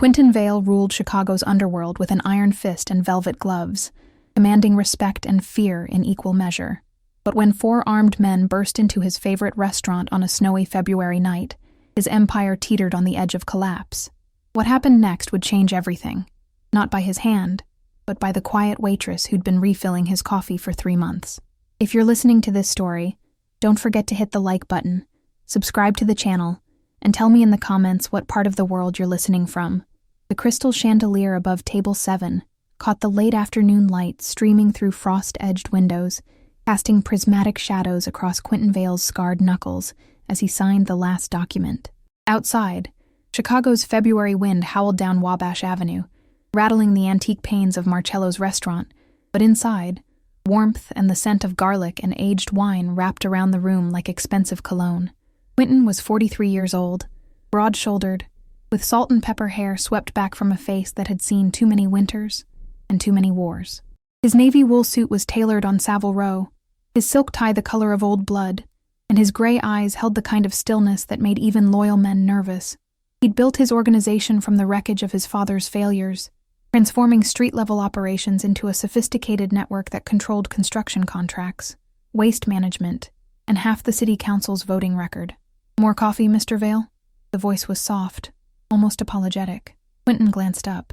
Quentin Vale ruled Chicago's underworld with an iron fist and velvet gloves, commanding respect and fear in equal measure. But when 4 armed men burst into his favorite restaurant on a snowy February night, his empire teetered on the edge of collapse. What happened next would change everything, not by his hand, but by the quiet waitress who'd been refilling his coffee for 3 months. If you're listening to this story, don't forget to hit the like button, subscribe to the channel, and tell me in the comments what part of the world you're listening from. The crystal chandelier above table 7 caught the late afternoon light streaming through frost-edged windows, casting prismatic shadows across Quentin Vale's scarred knuckles as he signed the last document. Outside, Chicago's February wind howled down Wabash Avenue, rattling the antique panes of Marcello's restaurant, but inside, warmth and the scent of garlic and aged wine wrapped around the room like expensive cologne. Quentin was 43 years old, broad-shouldered, with salt and pepper hair swept back from a face that had seen too many winters and too many wars. His navy wool suit was tailored on Savile Row, his silk tie the color of old blood, and his gray eyes held the kind of stillness that made even loyal men nervous. He'd built his organization from the wreckage of his father's failures, transforming street-level operations into a sophisticated network that controlled construction contracts, waste management, and half the city council's voting record. "More coffee, Mr. Vale?" The voice was soft, almost apologetic. Quentin glanced up.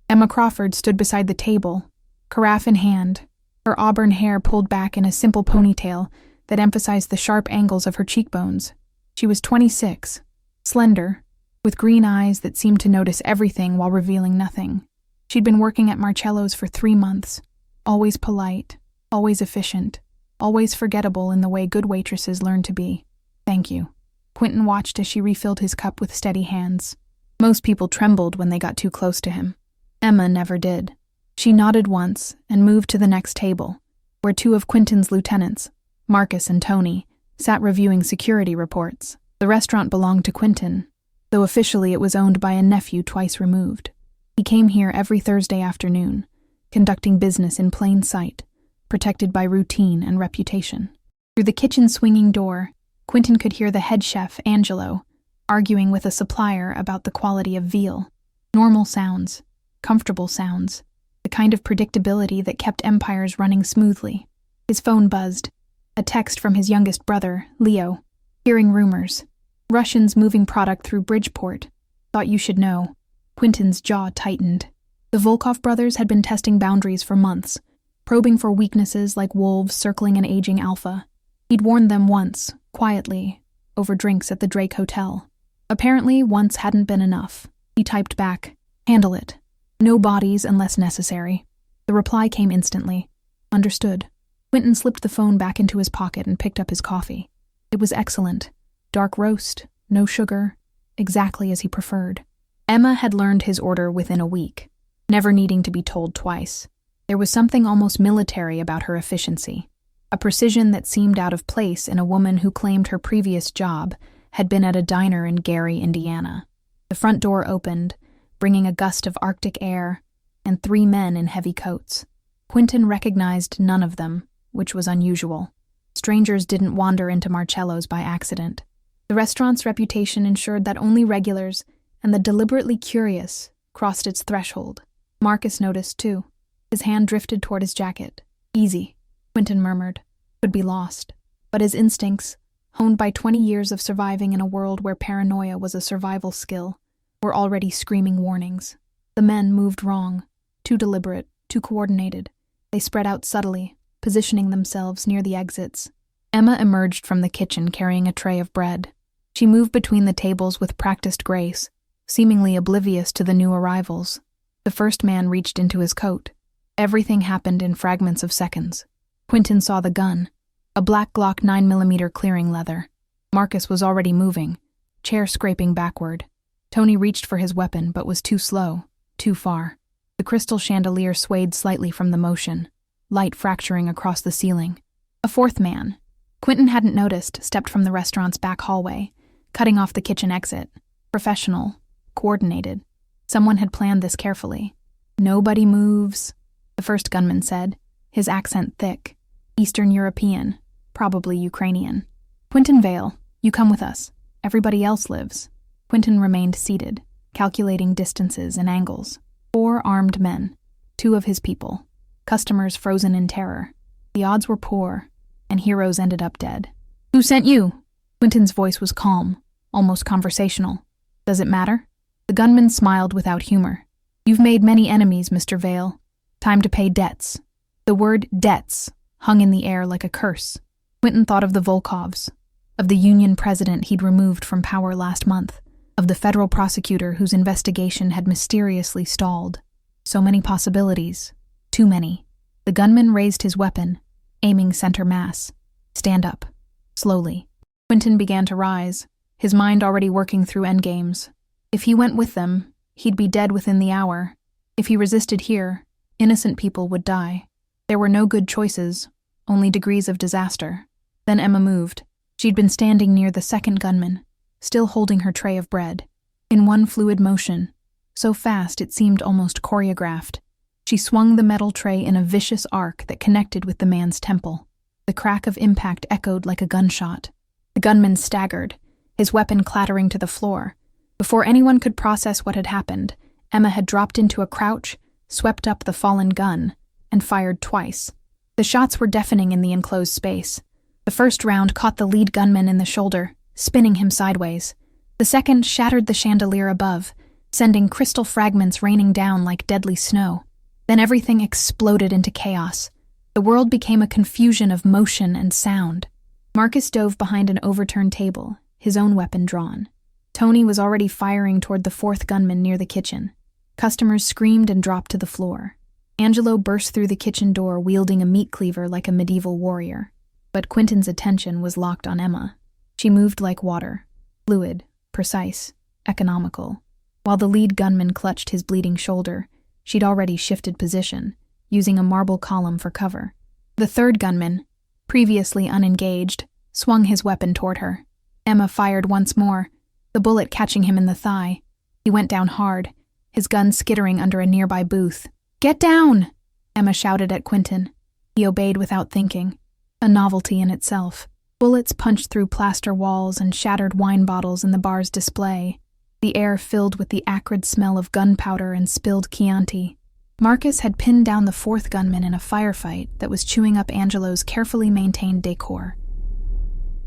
Emma Crawford stood beside the table, carafe in hand, her auburn hair pulled back in a simple ponytail that emphasized the sharp angles of her cheekbones. She was 26, slender, with green eyes that seemed to notice everything while revealing nothing. She'd been working at Marcello's for 3 months, always polite, always efficient, always forgettable in the way good waitresses learn to be. "Thank you." Quentin watched as she refilled his cup with steady hands. Most people trembled when they got too close to him. Emma never did. She nodded once and moved to the next table, where 2 of Quentin's lieutenants, Marcus and Tony, sat reviewing security reports. The restaurant belonged to Quentin, though officially it was owned by a nephew twice removed. He came here every Thursday afternoon, conducting business in plain sight, protected by routine and reputation. Through the kitchen's swinging door, Quentin could hear the head chef, Angelo, arguing with a supplier about the quality of veal. Normal sounds, comfortable sounds, the kind of predictability that kept empires running smoothly. His phone buzzed, a text from his youngest brother, Leo. Hearing rumors. Russians moving product through Bridgeport. Thought you should know. Quentin's jaw tightened. The Volkov brothers had been testing boundaries for months, probing for weaknesses like wolves circling an aging alpha. He'd warned them once, quietly, over drinks at the Drake Hotel. Apparently, once hadn't been enough. He typed back, "Handle it. No bodies unless necessary." The reply came instantly. "Understood." Quentin slipped the phone back into his pocket and picked up his coffee. It was excellent. Dark roast, no sugar, exactly as he preferred. Emma had learned his order within a week, never needing to be told twice. There was something almost military about her efficiency, a precision that seemed out of place in a woman who claimed her previous job had been at a diner in Gary, Indiana. The front door opened, bringing a gust of Arctic air, and 3 men in heavy coats. Quentin recognized none of them, which was unusual. Strangers didn't wander into Marcello's by accident. The restaurant's reputation ensured that only regulars and the deliberately curious crossed its threshold. Marcus noticed, too. His hand drifted toward his jacket. "Easy," Quentin murmured. Could be lost. But his instincts, honed by 20 years of surviving in a world where paranoia was a survival skill, were already screaming warnings. The men moved wrong, too deliberate, too coordinated. They spread out subtly, positioning themselves near the exits. Emma emerged from the kitchen carrying a tray of bread. She moved between the tables with practiced grace, seemingly oblivious to the new arrivals. The first man reached into his coat. Everything happened in fragments of seconds. Quentin saw the gun, a black Glock 9mm clearing leather. Marcus was already moving, chair scraping backward. Tony reached for his weapon but was too slow, too far. The crystal chandelier swayed slightly from the motion, light fracturing across the ceiling. A fourth man, Quentin hadn't noticed, stepped from the restaurant's back hallway, cutting off the kitchen exit. Professional, coordinated. Someone had planned this carefully. "Nobody moves," the first gunman said, his accent thick. Eastern European, probably Ukrainian. "Quentin Vale, you come with us. Everybody else lives." Quentin remained seated. calculating distances and angles. 4 armed men, 2 of his people, customers frozen in terror. The odds were poor, and heroes ended up dead. "Who sent you?" Quentin's voice was calm, almost conversational. "Does it matter?" The gunman smiled without humor. "You've made many enemies, Mr. Vale. Time to pay debts." The word debts hung in the air like a curse. Quentin thought of the Volkovs, of the union president he'd removed from power last month, of the federal prosecutor whose investigation had mysteriously stalled. So many possibilities. Too many. The gunman raised his weapon, aiming center mass. "Stand up." Slowly. Quentin began to rise, his mind already working through endgames. If he went with them, he'd be dead within the hour. If he resisted here, innocent people would die. There were no good choices, only degrees of disaster. Then Emma moved. She'd been standing near the second gunman, still holding her tray of bread. In one fluid motion, so fast it seemed almost choreographed, she swung the metal tray in a vicious arc that connected with the man's temple. The crack of impact echoed like a gunshot. The gunman staggered, his weapon clattering to the floor. Before anyone could process what had happened, Emma had dropped into a crouch, swept up the fallen gun, and fired twice. The shots were deafening in the enclosed space. The first round caught the lead gunman in the shoulder, spinning him sideways. The second shattered the chandelier above, sending crystal fragments raining down like deadly snow. Then everything exploded into chaos. The world became a confusion of motion and sound. Marcus dove behind an overturned table, his own weapon drawn. Tony was already firing toward the 4th gunman near the kitchen. Customers screamed and dropped to the floor. Angelo burst through the kitchen door wielding a meat cleaver like a medieval warrior. But Quentin's attention was locked on Emma. She moved like water, fluid, precise, economical. While the lead gunman clutched his bleeding shoulder, she'd already shifted position, using a marble column for cover. The 3rd gunman, previously unengaged, swung his weapon toward her. Emma fired once more, the bullet catching him in the thigh. He went down hard, his gun skittering under a nearby booth. "Get down!" Emma shouted at Quentin. He obeyed without thinking, a novelty in itself. Bullets punched through plaster walls and shattered wine bottles in the bar's display, the air filled with the acrid smell of gunpowder and spilled Chianti. Marcus had pinned down the 4th gunman in a firefight that was chewing up Angelo's carefully maintained decor.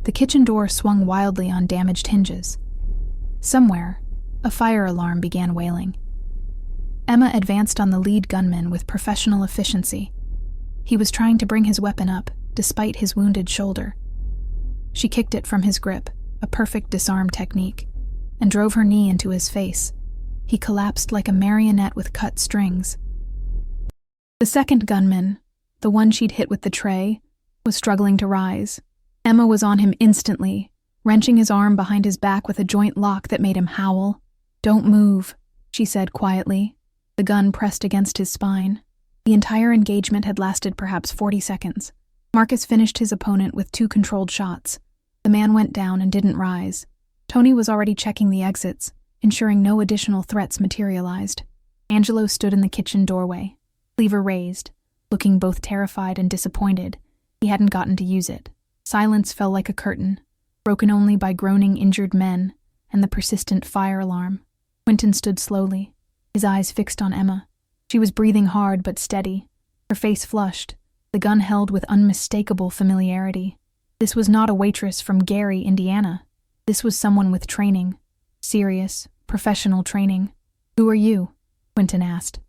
The kitchen door swung wildly on damaged hinges. Somewhere, a fire alarm began wailing. Emma advanced on the lead gunman with professional efficiency. He was trying to bring his weapon up, despite his wounded shoulder. She kicked it from his grip, a perfect disarm technique, and drove her knee into his face. He collapsed like a marionette with cut strings. The 2nd gunman, the one she'd hit with the tray, was struggling to rise. Emma was on him instantly, wrenching his arm behind his back with a joint lock that made him howl. "Don't move," she said quietly. The gun pressed against his spine. The entire engagement had lasted perhaps 40 seconds. Marcus finished his opponent with 2 controlled shots. The man went down and didn't rise. Tony was already checking the exits, ensuring no additional threats materialized. Angelo stood in the kitchen doorway, cleaver raised, looking both terrified and disappointed. He hadn't gotten to use it. Silence fell like a curtain, broken only by groaning injured men and the persistent fire alarm. Quentin stood slowly, his eyes fixed on Emma. She was breathing hard but steady, her face flushed, the gun held with unmistakable familiarity. This was not a waitress from Gary, Indiana. This was someone with training, serious, professional training. "Who are you?" Quentin asked.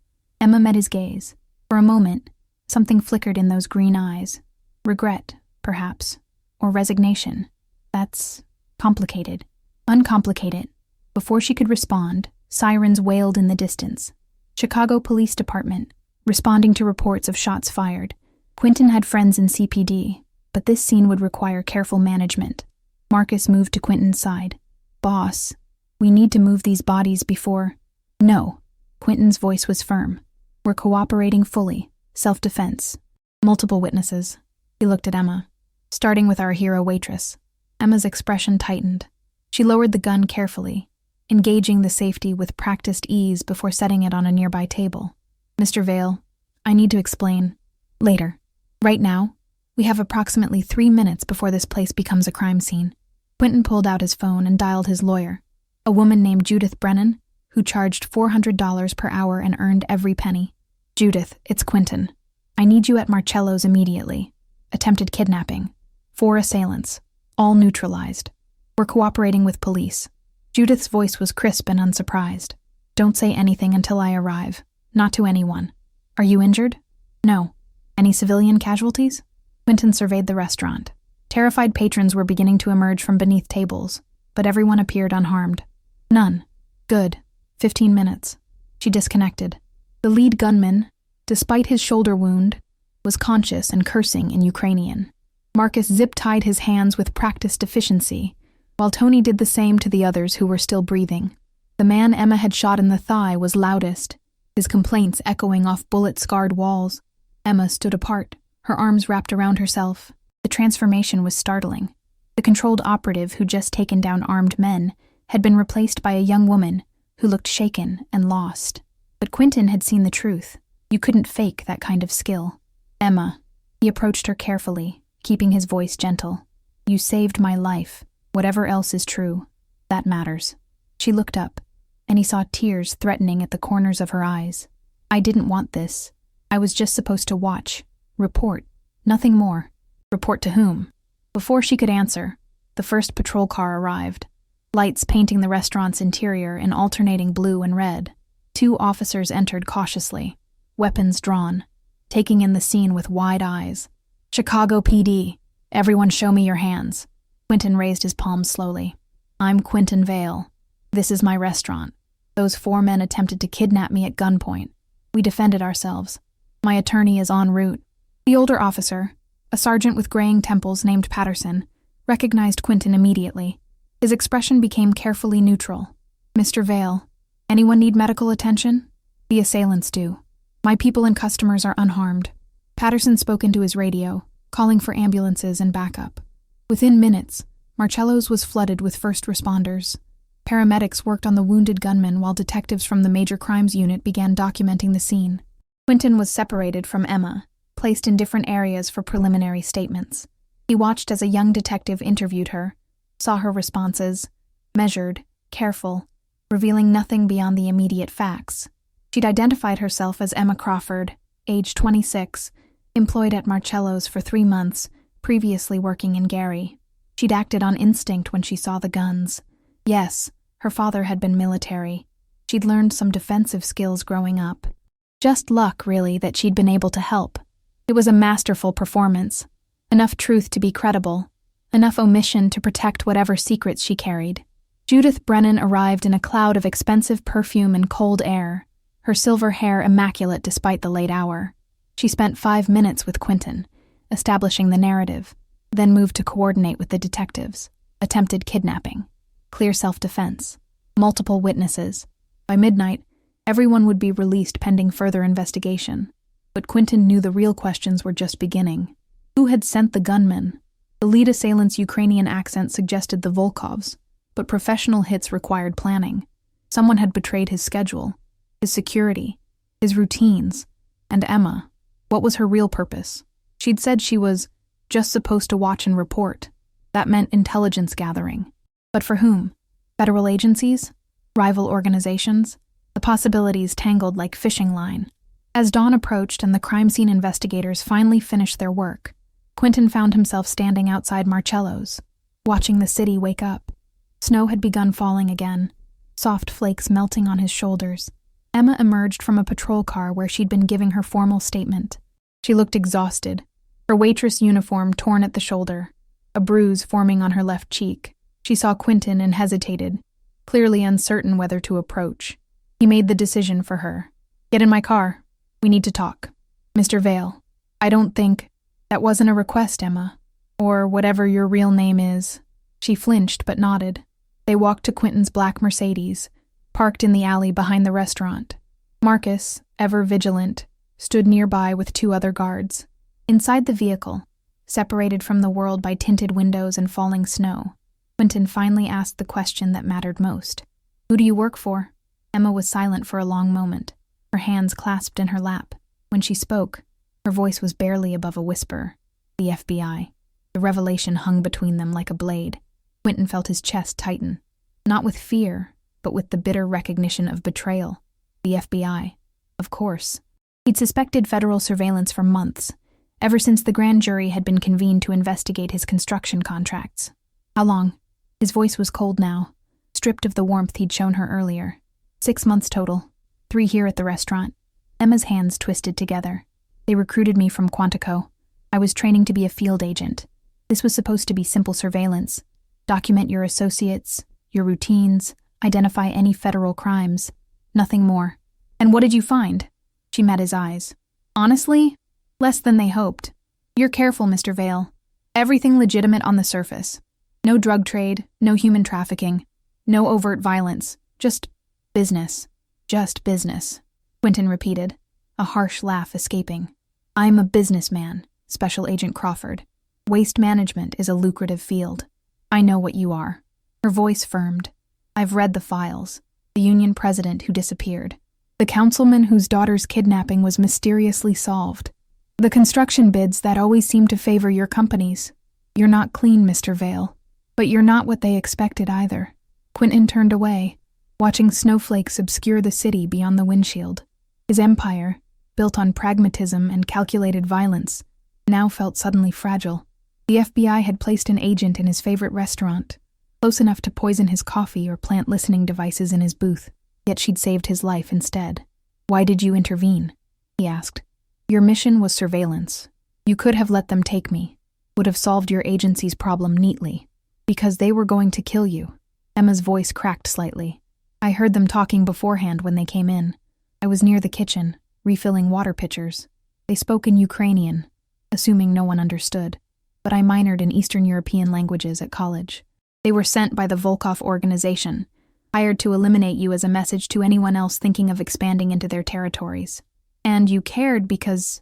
Emma met his gaze. For a moment, something flickered in those green eyes. Regret, perhaps, or resignation. That's complicated. Uncomplicated. Before she could respond, sirens wailed in the distance. Chicago Police Department, responding to reports of shots fired. Quentin had friends in CPD, but this scene would require careful management. Marcus moved to Quentin's side. "Boss, we need to move these bodies before—" "No." Quentin's voice was firm. "We're cooperating fully. Self-defense. Multiple witnesses." He looked at Emma. "Starting with our hero Waitress." Emma's expression tightened. She lowered the gun carefully, engaging the safety with practiced ease before setting it on a nearby table. "Mr. Vale, I need to explain. Later. Right now, we have approximately 3 minutes before this place becomes a crime scene." Quentin pulled out his phone and dialed his lawyer, a woman named Judith Brennan, who charged $400 per hour and earned every penny. "Judith, it's Quentin. I need you at Marcello's immediately. Attempted kidnapping. 4 assailants. All neutralized. We're cooperating with police." Judith's voice was crisp and unsurprised. "Don't say anything until I arrive. Not to anyone. Are you injured?" "No." "Any civilian casualties?" Quentin surveyed the restaurant. Terrified patrons were beginning to emerge from beneath tables, but everyone appeared unharmed. "None." "Good. 15 minutes." She disconnected. The lead gunman, despite his shoulder wound, was conscious and cursing in Ukrainian. Marcus zip-tied his hands with practiced efficiency, while Tony did the same to the others who were still breathing. The man Emma had shot in the thigh was loudest, his complaints echoing off bullet-scarred walls. Emma stood apart, her arms wrapped around herself. The transformation was startling. The controlled operative who'd just taken down armed men had been replaced by a young woman who looked shaken and lost. But Quentin had seen the truth. You couldn't fake that kind of skill. "Emma," he approached her carefully, keeping his voice gentle. "You saved my life. Whatever else is true, that matters." She looked up, and he saw tears threatening at the corners of her eyes. "I didn't want this. I was just supposed to watch, report, nothing more." "Report to whom?" Before she could answer, the first patrol car arrived, lights painting the restaurant's interior in alternating blue and red. 2 officers entered cautiously, weapons drawn, taking in the scene with wide eyes. "Chicago PD, everyone show me your hands." Quentin raised his palms slowly. "I'm Quentin Vale. This is my restaurant. Those 4 men attempted to kidnap me at gunpoint. We defended ourselves. My attorney is en route." The older officer, a sergeant with graying temples named Patterson, recognized Quentin immediately. His expression became carefully neutral. "Mr. Vale, anyone need medical attention?" "The assailants do. My people and customers are unharmed." Patterson spoke into his radio, calling for ambulances and backup. Within minutes, Marcello's was flooded with first responders. Paramedics worked on the wounded gunman while detectives from the Major Crimes Unit began documenting the scene. Quentin was separated from Emma, placed in different areas for preliminary statements. He watched as a young detective interviewed her, saw her responses, measured, careful, revealing nothing beyond the immediate facts. She'd identified herself as Emma Crawford, age 26, employed at Marcello's for 3 months, previously working in Gary. She'd acted on instinct when she saw the guns. Yes, her father had been military. She'd learned some defensive skills growing up. Just luck, really, that she'd been able to help. It was a masterful performance. Enough truth to be credible. Enough omission to protect whatever secrets she carried. Judith Brennan arrived in a cloud of expensive perfume and cold air, her silver hair immaculate despite the late hour. She spent 5 minutes with Quentin, establishing the narrative, then moved to coordinate with the detectives. Attempted kidnapping. Clear self-defense. Multiple witnesses. By midnight, everyone would be released pending further investigation. But Quentin knew the real questions were just beginning. Who had sent the gunmen? The lead assailant's Ukrainian accent suggested the Volkovs, but professional hits required planning. Someone had betrayed his schedule, his security, his routines. And Emma, what was her real purpose? She'd said she was just supposed to watch and report. That meant intelligence gathering. But for whom? Federal agencies? Rival organizations? The possibilities tangled like fishing line. As dawn approached and the crime scene investigators finally finished their work, Quentin found himself standing outside Marcello's, watching the city wake up. Snow had begun falling again, soft flakes melting on his shoulders. Emma emerged from a patrol car where she'd been giving her formal statement. She looked exhausted, her waitress uniform torn at the shoulder, a bruise forming on her left cheek. She saw Quentin and hesitated, clearly uncertain whether to approach. He made the decision for her. "Get in my car. We need to talk." "Mr. Vale, I don't think—" "That wasn't a request, Emma. Or whatever your real name is." She flinched but nodded. They walked to Quentin's black Mercedes, parked in the alley behind the restaurant. Marcus, ever vigilant, stood nearby with 2 other guards. Inside the vehicle, separated from the world by tinted windows and falling snow, Quentin finally asked the question that mattered most. "Who do you work for?" Emma was silent for a long moment, her hands clasped in her lap. When she spoke, her voice was barely above a whisper. "The FBI." The revelation hung between them like a blade. Quentin felt his chest tighten, not with fear, but with the bitter recognition of betrayal. The FBI. Of course. He'd suspected federal surveillance for months, ever since the grand jury had been convened to investigate his construction contracts. How long? His voice was cold now, stripped of the warmth he'd shown her earlier. 6 months total. 3 here at the restaurant. Emma's hands twisted together. They recruited me from Quantico. I was training to be a field agent. This was supposed to be simple surveillance. Document your associates, your routines, identify any federal crimes. Nothing more. And what did you find? She met his eyes. Honestly, less than they hoped. You're careful, Mr. Vale. Everything legitimate on the surface. No drug trade, no human trafficking, no overt violence. Just business. Just business, Quentin repeated, a harsh laugh escaping. I'm a businessman, Special Agent Crawford. Waste management is a lucrative field. I know what you are. Her voice firmed. I've read the files. The union president who disappeared. The councilman whose daughter's kidnapping was mysteriously solved. The construction bids that always seem to favor your companies. You're not clean, Mr. Vale. But you're not what they expected either. Quentin turned away, watching snowflakes obscure the city beyond the windshield. His empire, built on pragmatism and calculated violence, now felt suddenly fragile. The FBI had placed an agent in his favorite restaurant, close enough to poison his coffee or plant listening devices in his booth, yet she'd saved his life instead. Why did you intervene? He asked. Your mission was surveillance. You could have let them take me, would have solved your agency's problem neatly. Because they were going to kill you. Emma's voice cracked slightly. I heard them talking beforehand when they came in. I was near the kitchen, refilling water pitchers. They spoke in Ukrainian, assuming no one understood. But I minored in Eastern European languages at college. They were sent by the Volkov organization, hired to eliminate you as a message to anyone else thinking of expanding into their territories. And you cared because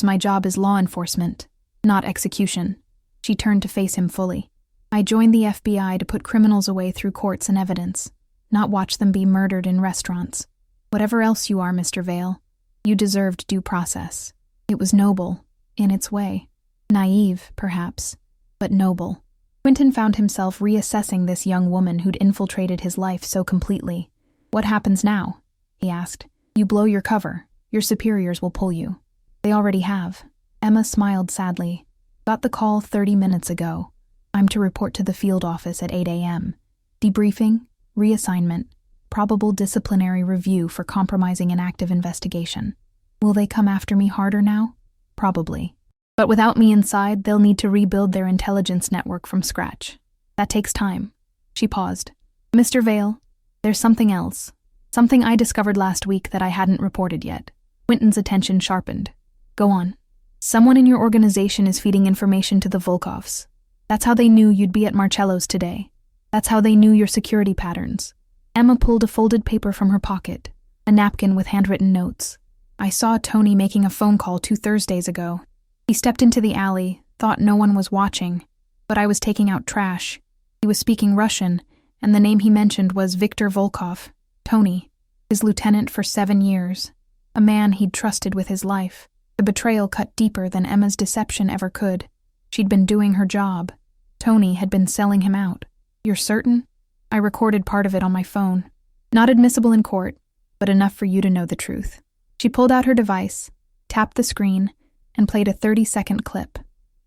my job is law enforcement, not execution. She turned to face him fully. I joined the FBI to put criminals away through courts and evidence, not watch them be murdered in restaurants. Whatever else you are, Mr. Vale, you deserved due process. It was noble, in its way. Naive, perhaps, but noble. Quentin found himself reassessing this young woman who'd infiltrated his life so completely. What happens now? He asked. You blow your cover. Your superiors will pull you. They already have. Emma smiled sadly. Got the call 30 minutes ago. I'm to report to the field office at 8 a.m. Debriefing, reassignment, probable disciplinary review for compromising an active investigation. Will they come after me harder now? Probably. But without me inside, they'll need to rebuild their intelligence network from scratch. That takes time. She paused. Mr. Vale, there's something else. Something I discovered last week that I hadn't reported yet. Quentin's attention sharpened. Go on. Someone in your organization is feeding information to the Volkovs. That's how they knew you'd be at Marcello's today. That's how they knew your security patterns. Emma pulled a folded paper from her pocket, a napkin with handwritten notes. I saw Tony making a phone call 2 Thursdays ago. He stepped into the alley, thought no one was watching, but I was taking out trash. He was speaking Russian, and the name he mentioned was Viktor Volkov, Tony, his lieutenant for 7 years, a man he'd trusted with his life. The betrayal cut deeper than Emma's deception ever could. She'd been doing her job. Tony had been selling him out. You're certain? I recorded part of it on my phone. Not admissible in court, but enough for you to know the truth. She pulled out her device, tapped the screen, and played a 30-second clip.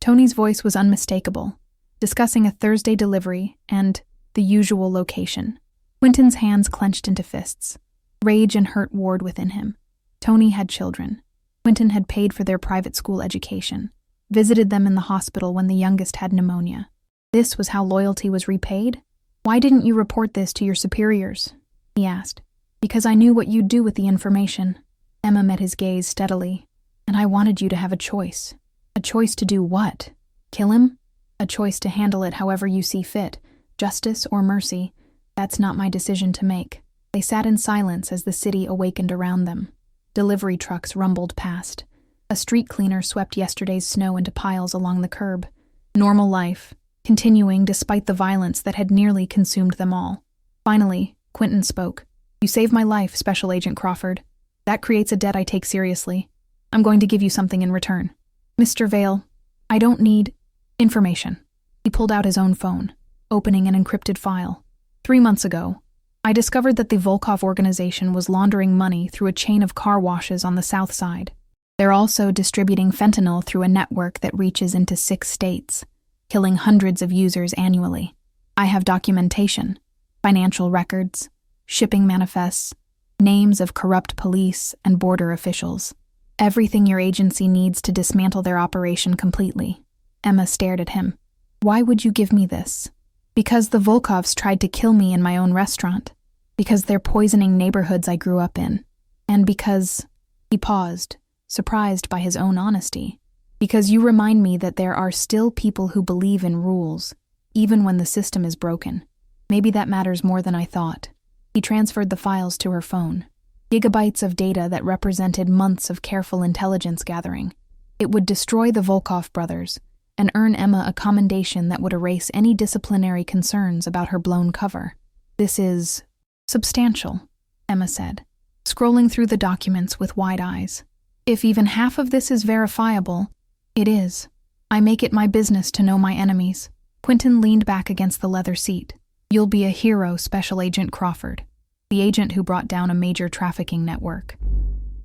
Tony's voice was unmistakable, discussing a Thursday delivery and the usual location. Quentin's hands clenched into fists. Rage and hurt warred within him. Tony had children. Quentin had paid for their private school education, visited them in the hospital when the youngest had pneumonia. This was how loyalty was repaid? Why didn't you report this to your superiors? He asked. Because I knew what you'd do with the information. Emma met his gaze steadily. And I wanted you to have a choice. A choice to do what? Kill him? A choice to handle it however you see fit. Justice or mercy. That's not my decision to make. They sat in silence as the city awakened around them. Delivery trucks rumbled past. A street cleaner swept yesterday's snow into piles along the curb. Normal life, continuing despite the violence that had nearly consumed them all. Finally, Quentin spoke. You saved my life, Special Agent Crawford. That creates a debt I take seriously. I'm going to give you something in return. Mr. Vale, I don't need information. He pulled out his own phone, opening an encrypted file. 3 months ago, I discovered that the Volkov organization was laundering money through a chain of car washes on the south side. They're also distributing fentanyl through a network that reaches into 6 states, killing hundreds of users annually. I have documentation, financial records, shipping manifests, names of corrupt police and border officials. Everything your agency needs to dismantle their operation completely. Emma stared at him. Why would you give me this? Because the Volkovs tried to kill me in my own restaurant. Because they're poisoning neighborhoods I grew up in. And because... He paused, surprised by his own honesty. Because you remind me that there are still people who believe in rules, even when the system is broken. Maybe that matters more than I thought. He transferred the files to her phone. Gigabytes of data that represented months of careful intelligence gathering. It would destroy the Volkov brothers and earn Emma a commendation that would erase any disciplinary concerns about her blown cover. This is substantial, Emma said, scrolling through the documents with wide eyes. If even half of this is verifiable, it is. I make it my business to know my enemies. Quentin leaned back against the leather seat. You'll be a hero, Special Agent Crawford. The agent who brought down a major trafficking network.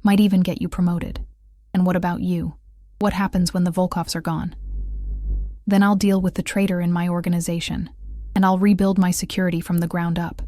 Might even get you promoted. And what about you? What happens when the Volkovs are gone? Then I'll deal with the traitor in my organization, and I'll rebuild my security from the ground up.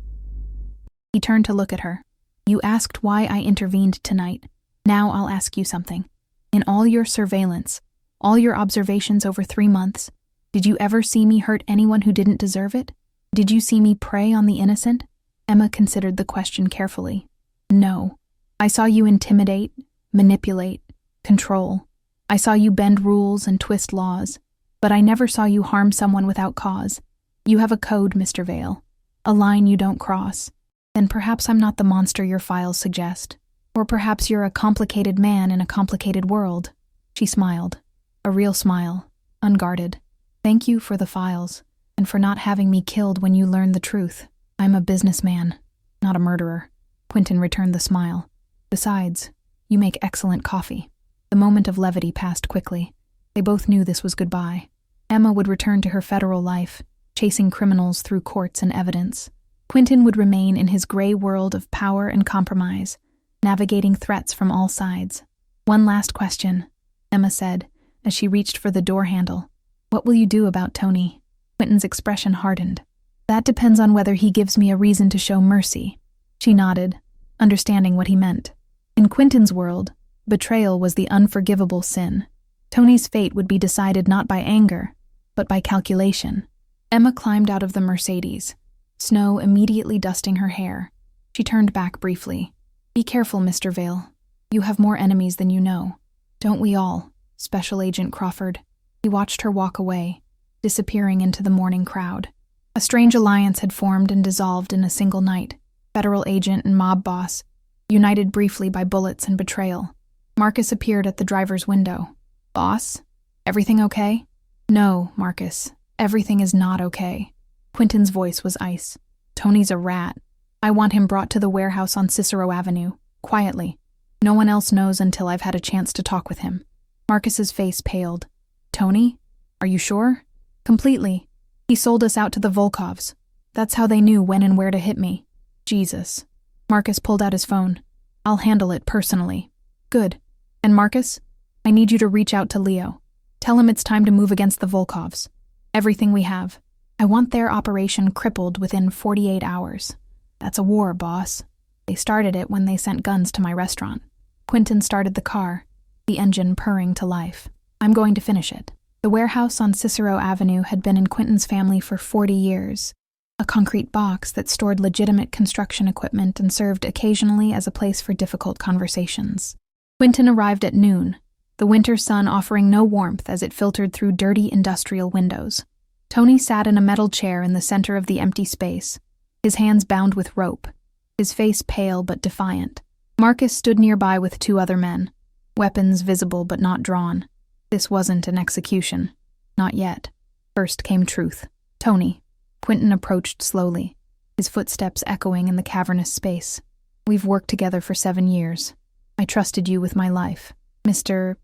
He turned to look at her. You asked why I intervened tonight. Now I'll ask you something. In all your surveillance, all your observations over 3 months, did you ever see me hurt anyone who didn't deserve it? Did you see me prey on the innocent? Emma considered the question carefully. No. I saw you intimidate, manipulate, control. I saw you bend rules and twist laws. But I never saw you harm someone without cause. You have a code, Mr. Vale. A line you don't cross. Then perhaps I'm not the monster your files suggest. Or perhaps you're a complicated man in a complicated world. She smiled. A real smile. Unguarded. Thank you for the files, and for not having me killed when you learn the truth. I'm a businessman, not a murderer. Quentin returned the smile. Besides, you make excellent coffee. The moment of levity passed quickly. They both knew this was goodbye. Emma would return to her federal life, chasing criminals through courts and evidence. Quentin would remain in his gray world of power and compromise, navigating threats from all sides. One last question, Emma said, as she reached for the door handle. What will you do about Tony? Quentin's expression hardened. That depends on whether he gives me a reason to show mercy. She nodded, understanding what he meant. In Quentin's world, betrayal was the unforgivable sin. Tony's fate would be decided not by anger, but by calculation. Emma climbed out of the Mercedes, snow immediately dusting her hair. She turned back briefly. Be careful, Mr. Vale. You have more enemies than you know. Don't we all, Special Agent Crawford? He watched her walk away, disappearing into the morning crowd. A strange alliance had formed and dissolved in a single night. Federal agent and mob boss, united briefly by bullets and betrayal. Marcus appeared at the driver's window. Boss? Everything okay? No, Marcus. Everything is not okay. Quentin's voice was ice. Tony's a rat. I want him brought to the warehouse on Cicero Avenue, quietly. No one else knows until I've had a chance to talk with him. Marcus's face paled. Tony? Are you sure? Completely. He sold us out to the Volkovs. That's how they knew when and where to hit me. Jesus. Marcus pulled out his phone. I'll handle it personally. Good. And Marcus? I need you to reach out to Leo. Tell him it's time to move against the Volkovs. Everything we have. I want their operation crippled within 48 hours. That's a war, boss. They started it when they sent guns to my restaurant. Quentin started the car, the engine purring to life. I'm going to finish it. The warehouse on Cicero Avenue had been in Quentin's family for 40 years. A concrete box that stored legitimate construction equipment and served occasionally as a place for difficult conversations. Quentin arrived at noon, the winter sun offering no warmth as it filtered through dirty industrial windows. Tony sat in a metal chair in the center of the empty space, his hands bound with rope, his face pale but defiant. Marcus stood nearby with 2 other men, weapons visible but not drawn. This wasn't an execution. Not yet. First came truth. Tony. Quentin approached slowly, his footsteps echoing in the cavernous space. We've worked together for 7 years. I trusted you with my life. Mr.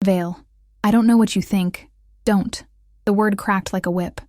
Vale. I don't know what you think. Don't. The word cracked like a whip.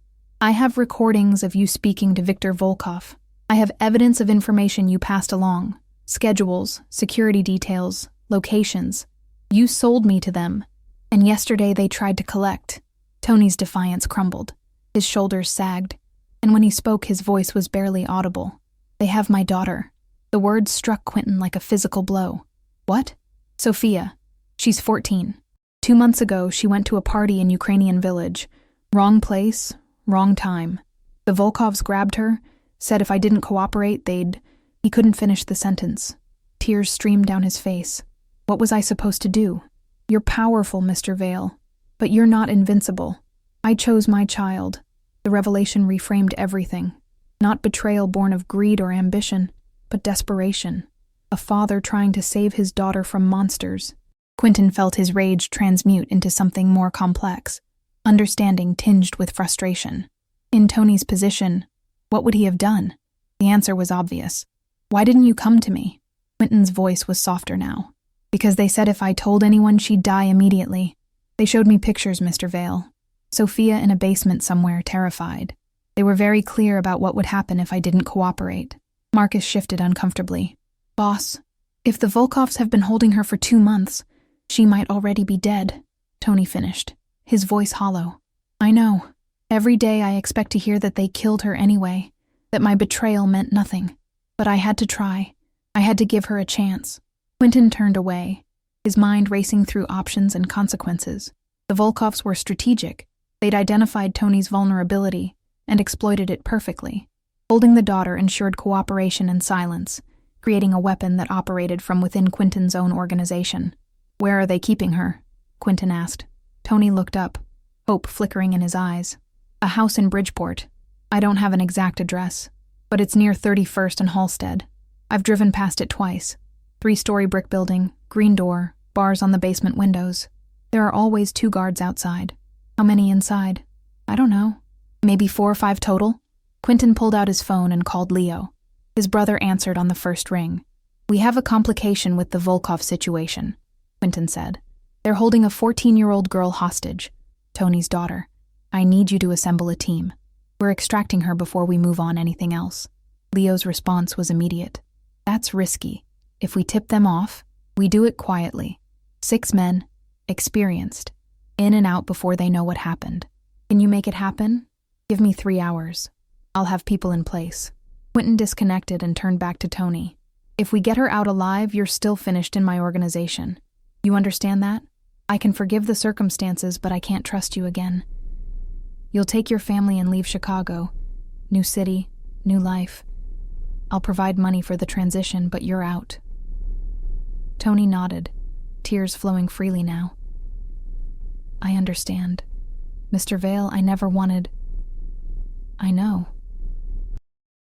I have recordings of you speaking to Viktor Volkov. I have evidence of information you passed along. Schedules, security details, locations. You sold me to them, and yesterday they tried to collect. Tony's defiance crumbled. His shoulders sagged, and when he spoke his voice was barely audible. They have my daughter. The words struck Quentin like a physical blow. What? Sophia. She's 14. 2 months ago, she went to a party in Ukrainian village. Wrong place, wrong time. The Volkovs grabbed her, said if I didn't cooperate, they'd... He couldn't finish the sentence. Tears streamed down his face. What was I supposed to do? You're powerful, Mr. Vale, but you're not invincible. I chose my child. The revelation reframed everything. Not betrayal born of greed or ambition, but desperation. A father trying to save his daughter from monsters. Quentin felt his rage transmute into something more complex, understanding tinged with frustration. In Tony's position, what would he have done? The answer was obvious. Why didn't you come to me? Quentin's voice was softer now. Because they said if I told anyone she'd die immediately. They showed me pictures, Mr. Vale. Sophia in a basement somewhere, terrified. They were very clear about what would happen if I didn't cooperate. Marcus shifted uncomfortably. Boss, if the Volkovs have been holding her for 2 months, she might already be dead, Tony finished, his voice hollow. I know. Every day I expect to hear that they killed her anyway, that my betrayal meant nothing. But I had to try. I had to give her a chance. Quentin turned away, his mind racing through options and consequences. The Volkovs were strategic. They'd identified Tony's vulnerability and exploited it perfectly. Holding the daughter ensured cooperation and silence, creating a weapon that operated from within Quentin's own organization. Where are they keeping her? Quentin asked. Tony looked up, hope flickering in his eyes. A house in Bridgeport. I don't have an exact address, but it's near 31st and Halstead. I've driven past it twice. 3-story brick building, green door, bars on the basement windows. There are always 2 guards outside. How many inside? I don't know. Maybe 4 or 5 total? Quentin pulled out his phone and called Leo. His brother answered on the first ring. We have a complication with the Volkov situation, Quentin said. They're holding a 14-year-old girl hostage, Tony's daughter. I need you to assemble a team. We're extracting her before we move on anything else. Leo's response was immediate. That's risky. If we tip them off, we do it quietly. 6 men, experienced, in and out before they know what happened. Can you make it happen? Give me 3 hours. I'll have people in place. Quentin disconnected and turned back to Tony. If we get her out alive, you're still finished in my organization. You understand that? I can forgive the circumstances, but I can't trust you again. You'll take your family and leave Chicago. New city, new life. I'll provide money for the transition, but you're out. Tony nodded, tears flowing freely now. I understand. Mr. Vale, I never wanted... I know.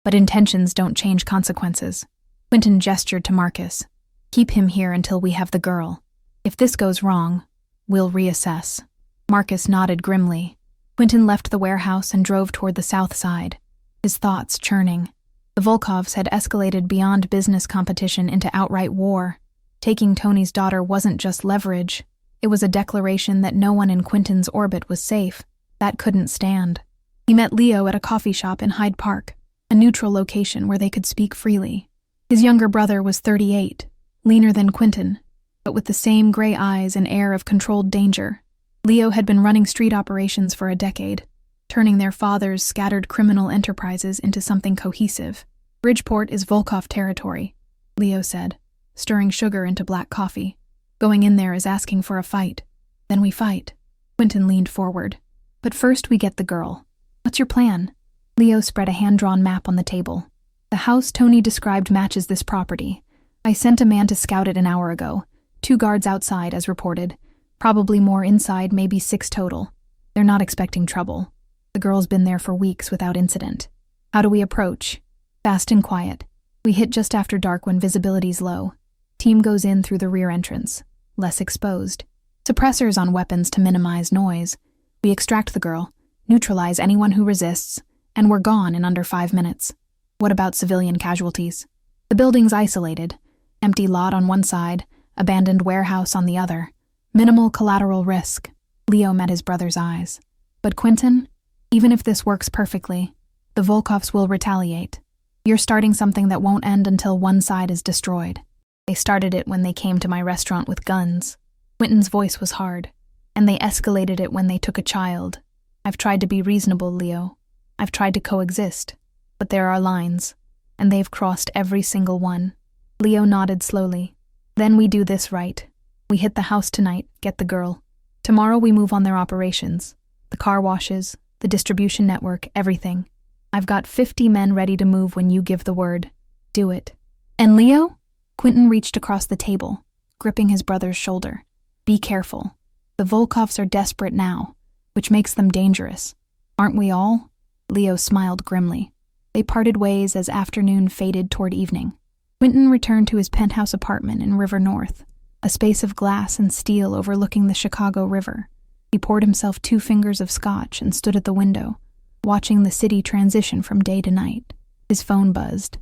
But intentions don't change consequences. Quentin gestured to Marcus. Keep him here until we have the girl. If this goes wrong, we'll reassess. Marcus nodded grimly. Quentin left the warehouse and drove toward the south side, his thoughts churning. The Volkovs had escalated beyond business competition into outright war. Taking Tony's daughter wasn't just leverage. It was a declaration that no one in Quentin's orbit was safe. That couldn't stand. He met Leo at a coffee shop in Hyde Park, a neutral location where they could speak freely. His younger brother was 38, leaner than Quentin, but with the same gray eyes and air of controlled danger. Leo had been running street operations for a decade, turning their father's scattered criminal enterprises into something cohesive. Bridgeport is Volkov territory, Leo said, stirring sugar into black coffee. Going in there is asking for a fight. Then we fight. Quentin leaned forward. But first we get the girl. What's your plan? Leo spread a hand-drawn map on the table. The house Tony described matches this property. I sent a man to scout it an hour ago. 2 guards outside, as reported. Probably more inside, maybe 6 total. They're not expecting trouble. The girl's been there for weeks without incident. How do we approach? Fast and quiet. We hit just after dark when visibility's low. Team goes in through the rear entrance. Less exposed. Suppressors on weapons to minimize noise. We extract the girl, neutralize anyone who resists, and we're gone in under 5 minutes. What about civilian casualties? The building's isolated. Empty lot on one side, abandoned warehouse on the other. Minimal collateral risk. Leo met his brother's eyes. But Quentin, even if this works perfectly, the Volkovs will retaliate. You're starting something that won't end until one side is destroyed. They started it when they came to my restaurant with guns. Quentin's voice was hard. And they escalated it when they took a child. I've tried to be reasonable, Leo. I've tried to coexist. But there are lines. And they've crossed every single one. Leo nodded slowly. Then we do this right. We hit the house tonight, get the girl. Tomorrow we move on their operations. The car washes, the distribution network, everything. I've got 50 men ready to move when you give the word. Do it. And Leo? Quentin reached across the table, gripping his brother's shoulder. Be careful. The Volkovs are desperate now, which makes them dangerous. Aren't we all? Leo smiled grimly. They parted ways as afternoon faded toward evening. Quentin returned to his penthouse apartment in River North, a space of glass and steel overlooking the Chicago River. He poured himself 2 fingers of scotch and stood at the window, watching the city transition from day to night. His phone buzzed.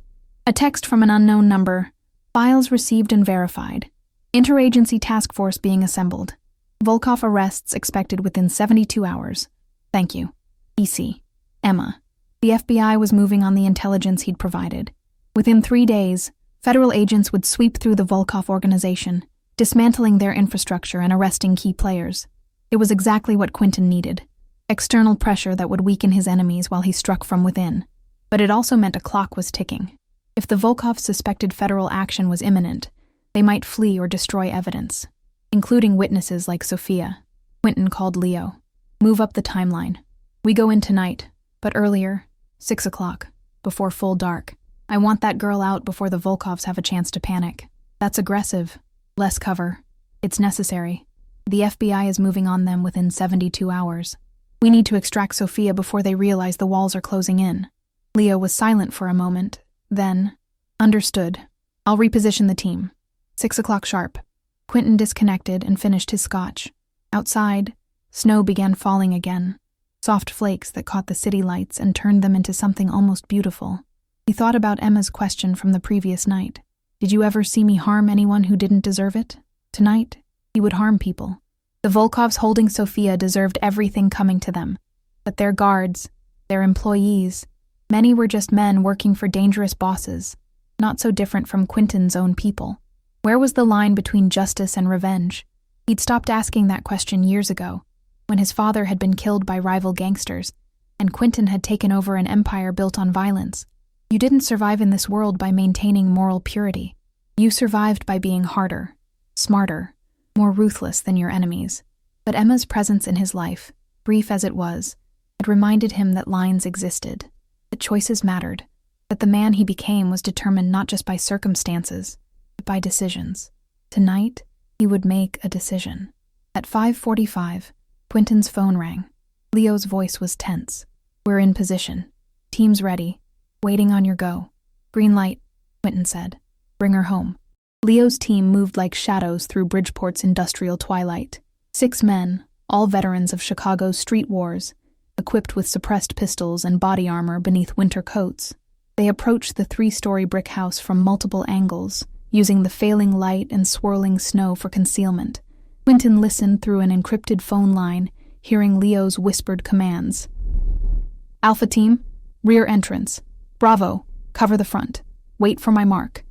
A text from an unknown number. Files received and verified. Interagency task force being assembled. Volkov arrests expected within 72 hours. Thank you. EC. Emma. The FBI was moving on the intelligence he'd provided. Within 3 days, federal agents would sweep through the Volkov organization, dismantling their infrastructure and arresting key players. It was exactly what Quentin needed. External pressure that would weaken his enemies while he struck from within. But it also meant a clock was ticking. If the Volkovs suspected federal action was imminent, they might flee or destroy evidence, including witnesses like Sophia. Quentin called Leo. Move up the timeline. We go in tonight, but earlier, 6 o'clock, before full dark. I want that girl out before the Volkovs have a chance to panic. That's aggressive. Less cover. It's necessary. The FBI is moving on them within 72 hours. We need to extract Sophia before they realize the walls are closing in. Leo was silent for a moment, then, understood. I'll reposition the team. 6 o'clock sharp. Quentin disconnected and finished his scotch. Outside, snow began falling again. Soft flakes that caught the city lights and turned them into something almost beautiful. He thought about Emma's question from the previous night. Did you ever see me harm anyone who didn't deserve it? Tonight, he would harm people. The Volkovs holding Sophia deserved everything coming to them. But their guards, their employees, many were just men working for dangerous bosses, not so different from Quentin's own people. Where was the line between justice and revenge? He'd stopped asking that question years ago, when his father had been killed by rival gangsters, and Quentin had taken over an empire built on violence. You didn't survive in this world by maintaining moral purity. You survived by being harder, smarter, more ruthless than your enemies. But Emma's presence in his life, brief as it was, had reminded him that lines existed, that choices mattered, that the man he became was determined not just by circumstances, but by decisions. Tonight, he would make a decision. At 5:45, Quentin's phone rang. Leo's voice was tense. We're in position. Team's ready. Waiting on your go. Green light, Quentin said. Bring her home. Leo's team moved like shadows through Bridgeport's industrial twilight. 6 men, all veterans of Chicago's street wars, equipped with suppressed pistols and body armor beneath winter coats. They approached the 3-story brick house from multiple angles, using the failing light and swirling snow for concealment. Quentin listened through an encrypted phone line, hearing Leo's whispered commands. Alpha team, rear entrance. Bravo, cover the front. Wait for my mark.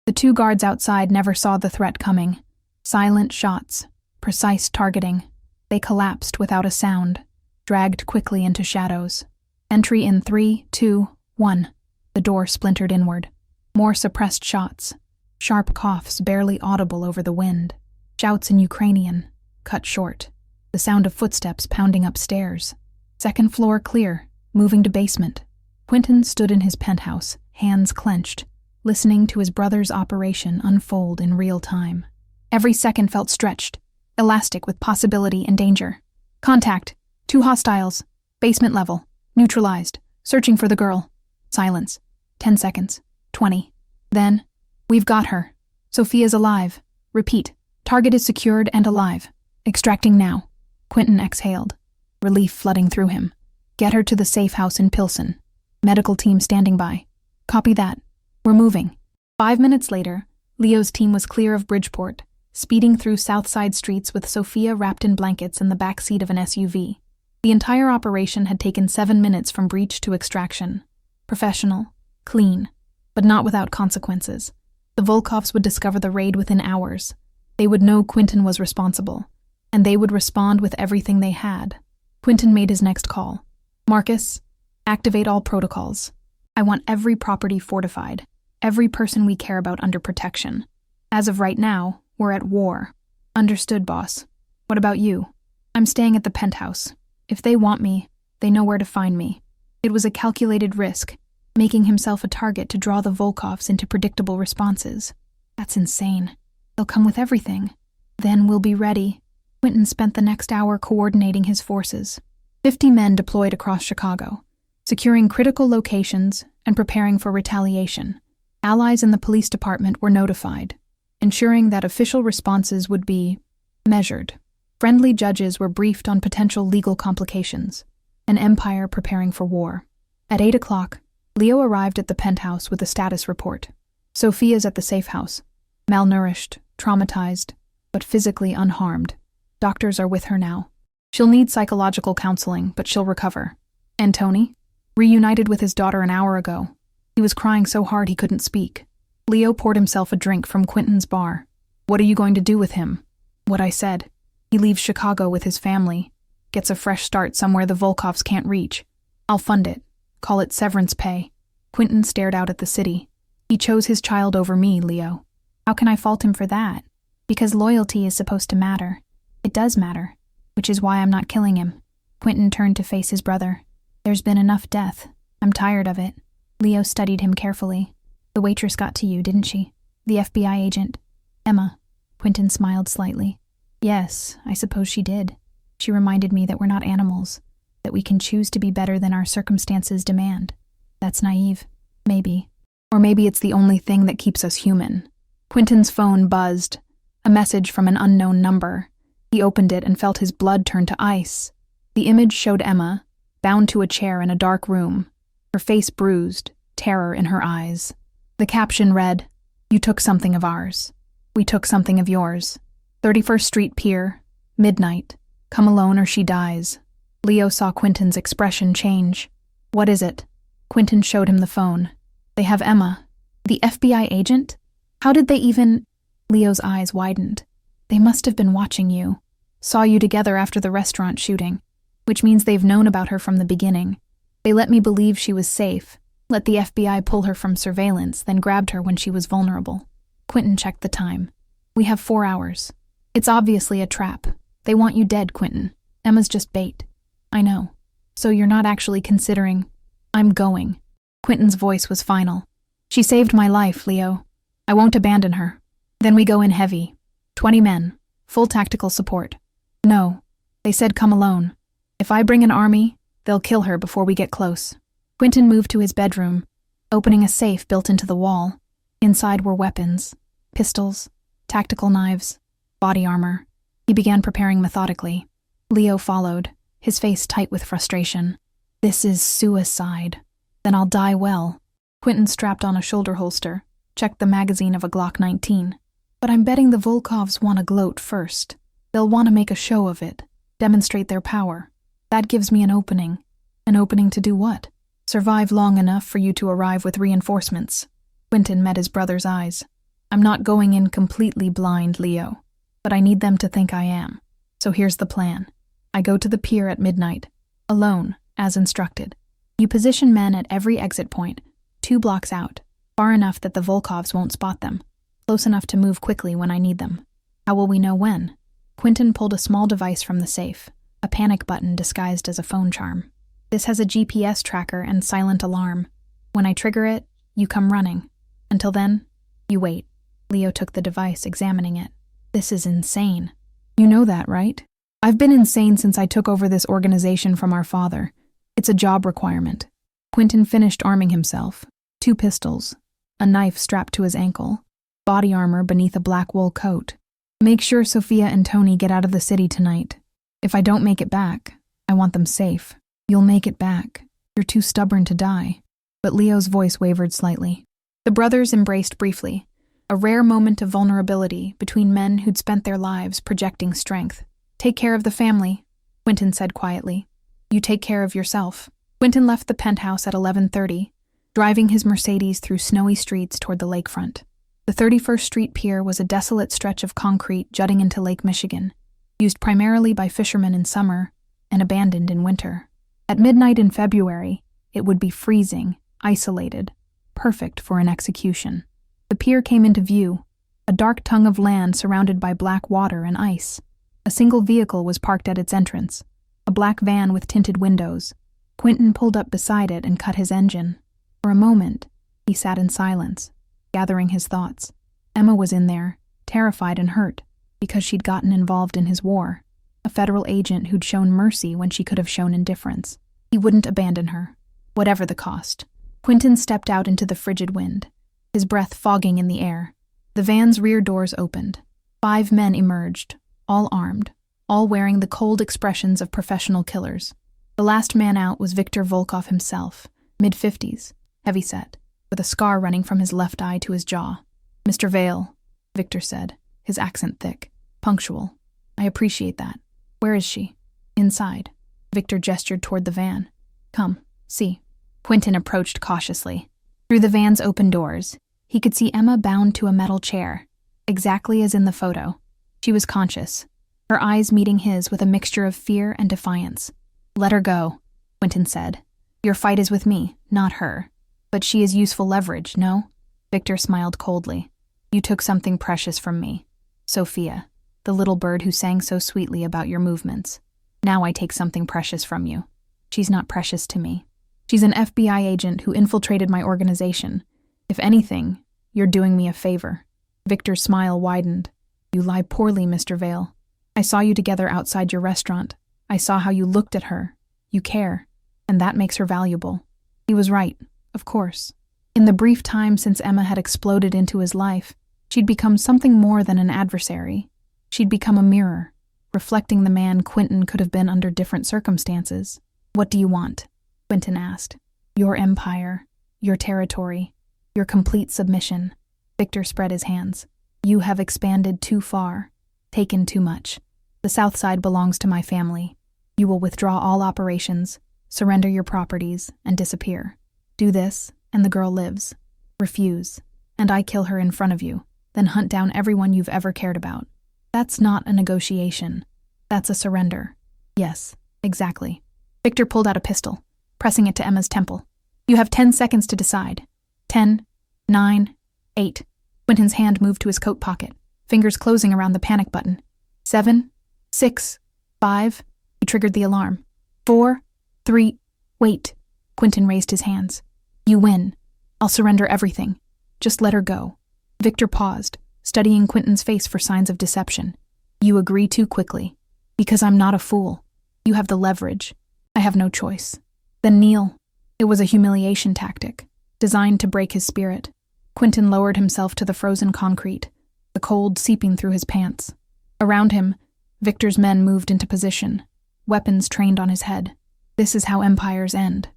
The 2 guards outside never saw the threat coming. Silent shots, precise targeting. They collapsed without a sound, dragged quickly into shadows. Entry in 3, 2, 1. The door splintered inward. More suppressed shots. Sharp coughs barely audible over the wind. Shouts in Ukrainian, cut short. The sound of footsteps pounding upstairs. 2nd floor clear, moving to basement. Quentin stood in his penthouse, hands clenched, listening to his brother's operation unfold in real time. Every second felt stretched, elastic with possibility and danger. Contact. 2 hostiles. Basement level. Neutralized. Searching for the girl. Silence. 10 seconds. 20. Then, we've got her. Sophia's alive. Repeat. Target is secured and alive. Extracting now. Quentin exhaled, relief flooding through him. Get her to the safe house in Pilsen. Medical team standing by. Copy that. We're moving. 5 minutes later, Leo's team was clear of Bridgeport, speeding through Southside streets with Sophia wrapped in blankets in the back seat of an SUV. The entire operation had taken 7 minutes from breach to extraction. Professional, Clean, but not without consequences. The Volkovs would discover the raid within hours. They would know Quentin was responsible, and they would respond with everything they had. Quentin made his next call. Marcus, activate all protocols. I want every property fortified, every person we care about under protection. As of right now, we're at war. Understood, boss. What about you? I'm staying at the penthouse. If they want me, they know where to find me. It was a calculated risk, making himself a target to draw the Volkovs into predictable responses. That's insane. They'll come with everything. Then we'll be ready. Quentin spent the next hour coordinating his forces. 50 men deployed across Chicago, securing critical locations and preparing for retaliation. Allies in the police department were notified, ensuring that official responses would be measured. Friendly judges were briefed on potential legal complications. An empire preparing for war. At 8 o'clock, Leo arrived at the penthouse with a status report. Sophia's at the safe house. Malnourished, traumatized, but physically unharmed. Doctors are with her now. She'll need psychological counseling, but she'll recover. And Tony? Reunited with his daughter an hour ago. He was crying so hard he couldn't speak. Leo poured himself a drink from Quentin's bar. What are you going to do with him? What I said. He leaves Chicago with his family. Gets a fresh start somewhere the Volkovs can't reach. I'll fund it. Call it severance pay. Quentin stared out at the city. He chose his child over me, Leo. How can I fault him for that? Because loyalty is supposed to matter. It does matter, which is why I'm not killing him. Quentin turned to face his brother. There's been enough death. I'm tired of it. Leo studied him carefully. The waitress got to you, didn't she? The FBI agent. Emma. Quentin smiled slightly. Yes, I suppose she did. She reminded me that we're not animals, that we can choose to be better than our circumstances demand. That's naive. Maybe. Or maybe it's the only thing that keeps us human. Quentin's phone buzzed. A message from an unknown number. He opened it and felt his blood turn to ice. The image showed Emma, bound to a chair in a dark room, her face bruised, terror in her eyes. The caption read, "You took something of ours. We took something of yours. 31st Street Pier, midnight. Come alone or she dies." Leo saw Quentin's expression change. What is it? Quentin showed him the phone. They have Emma. The FBI agent? How did they even... Leo's eyes widened. They must have been watching you. Saw you together after the restaurant shooting, which means they've known about her from the beginning. They let me believe she was safe, let the FBI pull her from surveillance, then grabbed her when she was vulnerable. Quentin checked the time. We have 4 hours. It's obviously a trap. They want you dead, Quentin. Emma's just bait. I know. So you're not actually considering... I'm going. Quentin's voice was final. She saved my life, Leo. I won't abandon her. Then we go in heavy. 20 men. Full tactical support. No. They said come alone. If I bring an army, they'll kill her before we get close. Quentin moved to his bedroom, opening a safe built into the wall. Inside were weapons. Pistols. Tactical knives. Body armor. He began preparing methodically. Leo followed, his face tight with frustration. This is suicide. Then I'll die well. Quentin strapped on a shoulder holster, checked the magazine of a Glock 19. But I'm betting the Volkovs want to gloat first. They'll want to make a show of it, demonstrate their power. That gives me an opening. An opening to do what? Survive long enough for you to arrive with reinforcements. Quentin met his brother's eyes. I'm not going in completely blind, Leo, but I need them to think I am. So here's the plan. I go to the pier at midnight, alone, as instructed. You position men at every exit point, 2 blocks out, far enough that the Volkovs won't spot them, close enough to move quickly when I need them. How will we know when? Quentin pulled a small device from the safe, a panic button disguised as a phone charm. This has a GPS tracker and silent alarm. When I trigger it, you come running. Until then, you wait. Leo took the device, examining it. This is insane. You know that, right? I've been insane since I took over this organization from our father. It's a job requirement. Quentin finished arming himself. 2 pistols, a knife strapped to his ankle, body armor beneath a black wool coat. Make sure Sophia and Tony get out of the city tonight. If I don't make it back, I want them safe. You'll make it back. You're too stubborn to die. But Leo's voice wavered slightly. The brothers embraced briefly, a rare moment of vulnerability between men who'd spent their lives projecting strength. Take care of the family, Quentin said quietly. You take care of yourself. Quentin left the penthouse at 11:30, driving his Mercedes through snowy streets toward the lakefront. The 31st Street Pier was a desolate stretch of concrete jutting into Lake Michigan, used primarily by fishermen in summer and abandoned in winter. At midnight in February, it would be freezing, isolated, perfect for an execution. The pier came into view, a dark tongue of land surrounded by black water and ice. A single vehicle was parked at its entrance, a black van with tinted windows. Quentin pulled up beside it and cut his engine. For a moment, he sat in silence, gathering his thoughts. Emma was in there, terrified and hurt, because she'd gotten involved in his war. A federal agent who'd shown mercy when she could have shown indifference. He wouldn't abandon her, whatever the cost. Quentin stepped out into the frigid wind, his breath fogging in the air. The van's rear doors opened. 5 men emerged, all armed, all wearing the cold expressions of professional killers. The last man out was Viktor Volkov himself, mid-50s, heavyset, with a scar running from his left eye to his jaw. "Mr. Vale," Viktor said, his accent thick, punctual. "I appreciate that. Where is she?" "Inside." Viktor gestured toward the van. "Come, see." Quentin approached cautiously. Through the van's open doors, he could see Emma bound to a metal chair, exactly as in the photo. She was conscious, her eyes meeting his with a mixture of fear and defiance. "Let her go," Quentin said. "Your fight is with me, not her. But she is useful leverage, no?" Viktor smiled coldly. "You took something precious from me. Sophia, the little bird who sang so sweetly about your movements. Now I take something precious from you. She's not precious to me. She's an FBI agent who infiltrated my organization. If anything, you're doing me a favor." Viktor's smile widened. "You lie poorly, Mr. Vale. I saw you together outside your restaurant. I saw how you looked at her. You care, and that makes her valuable." He was right, of course. In the brief time since Emma had exploded into his life, she'd become something more than an adversary. She'd become a mirror, reflecting the man Quentin could have been under different circumstances. "What do you want?" Quentin asked. "Your empire, your territory, your complete submission." Viktor spread his hands. "You have expanded too far, taken too much. The South Side belongs to my family. You will withdraw all operations, surrender your properties, and disappear. Do this, and the girl lives. Refuse, and I kill her in front of you, then hunt down everyone you've ever cared about. That's not a negotiation. That's a surrender." "Yes, exactly." Viktor pulled out a pistol, pressing it to Emma's temple. "You have 10 seconds to decide. 10, 9, 8. Quentin's hand moved to his coat pocket, fingers closing around the panic button. 7, 6, 5. He triggered the alarm. 4, 3, wait. Quentin raised his hands. "You win. I'll surrender everything. Just let her go." Viktor paused, studying Quentin's face for signs of deception. "You agree too quickly. Because I'm not a fool. You have the leverage. I have no choice." "Then kneel." It was a humiliation tactic, designed to break his spirit. Quentin lowered himself to the frozen concrete, the cold seeping through his pants. Around him, Viktor's men moved into position, weapons trained on his head. "This is how empires end,"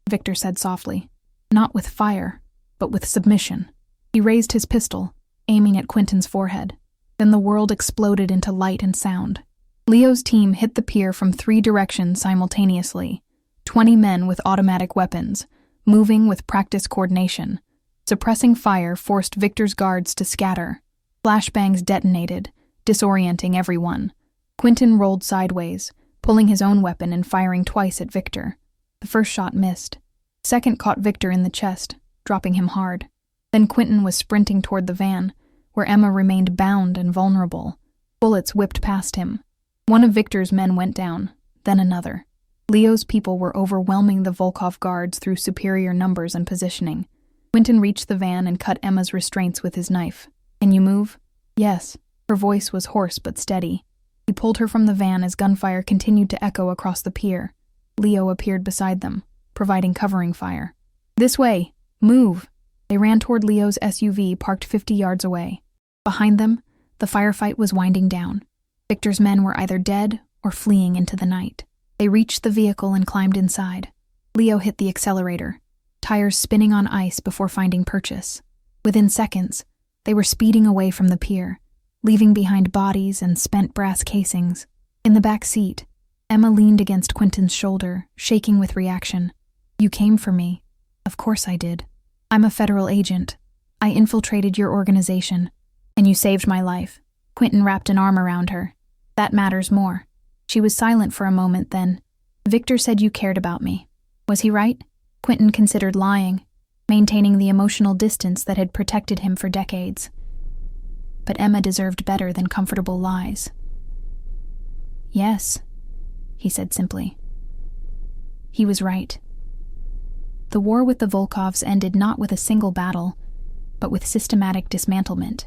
Viktor said softly. "Not with fire, but with submission." He raised his pistol, aiming at Quentin's forehead. Then the world exploded into light and sound. Leo's team hit the pier from 3 directions simultaneously. 20 men with automatic weapons, moving with practiced coordination. Suppressing fire forced Viktor's guards to scatter. Flashbangs detonated, disorienting everyone. Quentin rolled sideways, pulling his own weapon and firing twice at Viktor. The first shot missed. Second caught Viktor in the chest, dropping him hard. Then Quentin was sprinting toward the van, where Emma remained bound and vulnerable. Bullets whipped past him. One of Viktor's men went down, then another. Leo's people were overwhelming the Volkov guards through superior numbers and positioning. Quentin reached the van and cut Emma's restraints with his knife. "Can you move?" "Yes." Her voice was hoarse but steady. He pulled her from the van as gunfire continued to echo across the pier. Leo appeared beside them, providing covering fire. "This way! Move!" They ran toward Leo's SUV parked 50 yards away. Behind them, the firefight was winding down. Viktor's men were either dead or fleeing into the night. They reached the vehicle and climbed inside. Leo hit the accelerator, tires spinning on ice before finding purchase. Within seconds, they were speeding away from the pier, leaving behind bodies and spent brass casings. In the back seat, Emma leaned against Quentin's shoulder, shaking with reaction. "You came for me." "Of course I did." I'm a federal agent. I infiltrated your organization, and you saved my life. Quentin wrapped an arm around her. That matters more. She was silent for a moment then. Victor said you cared about me. Was he right? Quentin considered lying, maintaining the emotional distance that had protected him for decades. But Emma deserved better than comfortable lies. Yes, he said simply. He was right. The war with the Volkovs ended not with a single battle, but with systematic dismantlement.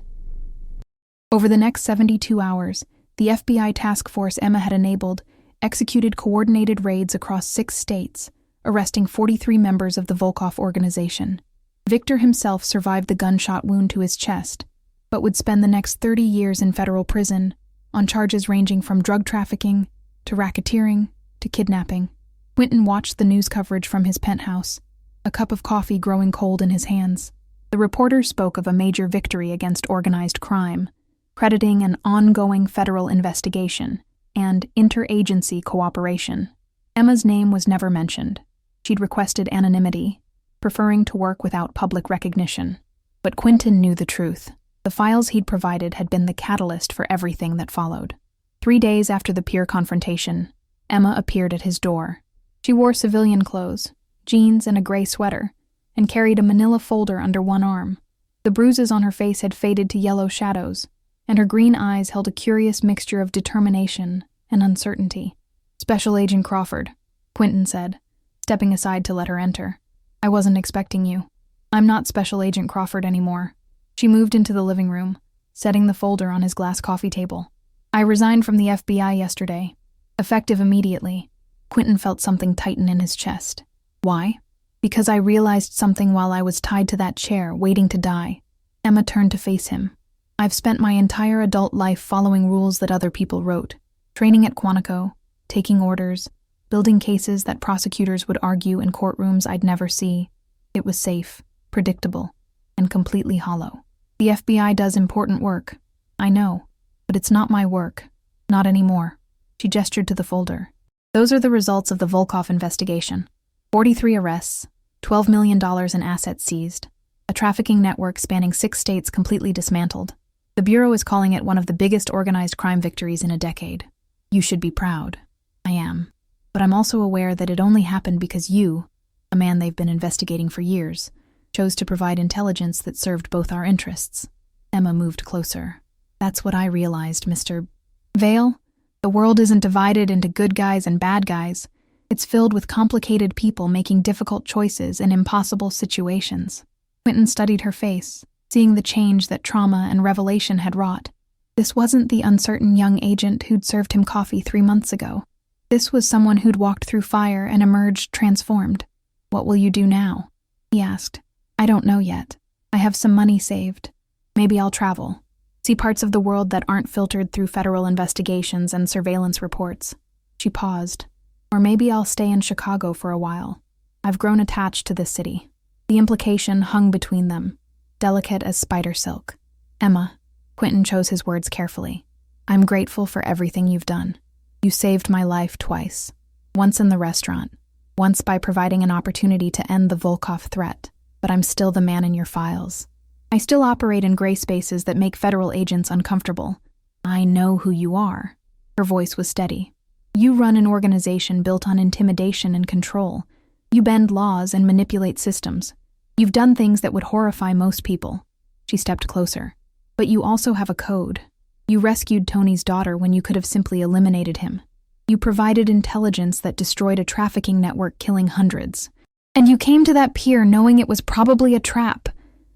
Over the next 72 hours, the FBI task force Emma had enabled executed coordinated raids across 6 states, arresting 43 members of the Volkov organization. Victor himself survived the gunshot wound to his chest, but would spend the next 30 years in federal prison on charges ranging from drug trafficking to racketeering to kidnapping. Quentin watched the news coverage from his penthouse, a cup of coffee growing cold in his hands. The reporters spoke of a major victory against organized crime, crediting an ongoing federal investigation and interagency cooperation. Emma's name was never mentioned. She'd requested anonymity, preferring to work without public recognition. But Quentin knew the truth. The files he'd provided had been the catalyst for everything that followed. 3 days after the pier confrontation, Emma appeared at his door. She wore civilian clothes, jeans and a gray sweater, and carried a manila folder under one arm. The bruises on her face had faded to yellow shadows, and her green eyes held a curious mixture of determination and uncertainty. "Special Agent Crawford," Quentin said, stepping aside to let her enter. "I wasn't expecting you. I'm not Special Agent Crawford anymore." She moved into the living room, setting the folder on his glass coffee table. "I resigned from the FBI yesterday, effective immediately." Quentin felt something tighten in his chest. Why? Because I realized something while I was tied to that chair, waiting to die. Emma turned to face him. "I've spent my entire adult life following rules that other people wrote, training at Quantico, taking orders, building cases that prosecutors would argue in courtrooms I'd never see. It was safe, predictable, and completely hollow. The FBI does important work, I know, but it's not my work. Not anymore." She gestured to the folder. "Those are the results of the Volkov investigation. 43 arrests, $12 million in assets seized, a trafficking network spanning 6 states completely dismantled. The Bureau is calling it one of the biggest organized crime victories in a decade. You should be proud. I am. But I'm also aware that it only happened because you, a man they've been investigating for years, chose to provide intelligence that served both our interests." Emma moved closer. "That's what I realized, Mr. Vale. The world isn't divided into good guys and bad guys. It's filled with complicated people making difficult choices in impossible situations." Quentin studied her face, seeing the change that trauma and revelation had wrought. This wasn't the uncertain young agent who'd served him coffee 3 months ago. This was someone who'd walked through fire and emerged transformed. "What will you do now?" he asked. "I don't know yet. I have some money saved. Maybe I'll travel, see parts of the world that aren't filtered through federal investigations and surveillance reports." She paused. "Or maybe I'll stay in Chicago for a while. I've grown attached to this city." The implication hung between them, delicate as spider silk. "Emma," Quentin chose his words carefully, "I'm grateful for everything you've done. You saved my life twice. Once in the restaurant, once by providing an opportunity to end the Volkov threat, but I'm still the man in your files. I still operate in gray spaces that make federal agents uncomfortable. I know who you are." Her voice was steady. "You run an organization built on intimidation and control. You bend laws and manipulate systems. You've done things that would horrify most people." She stepped closer. "But you also have a code. You rescued Tony's daughter when you could have simply eliminated him. You provided intelligence that destroyed a trafficking network killing hundreds. And you came to that pier knowing it was probably a trap,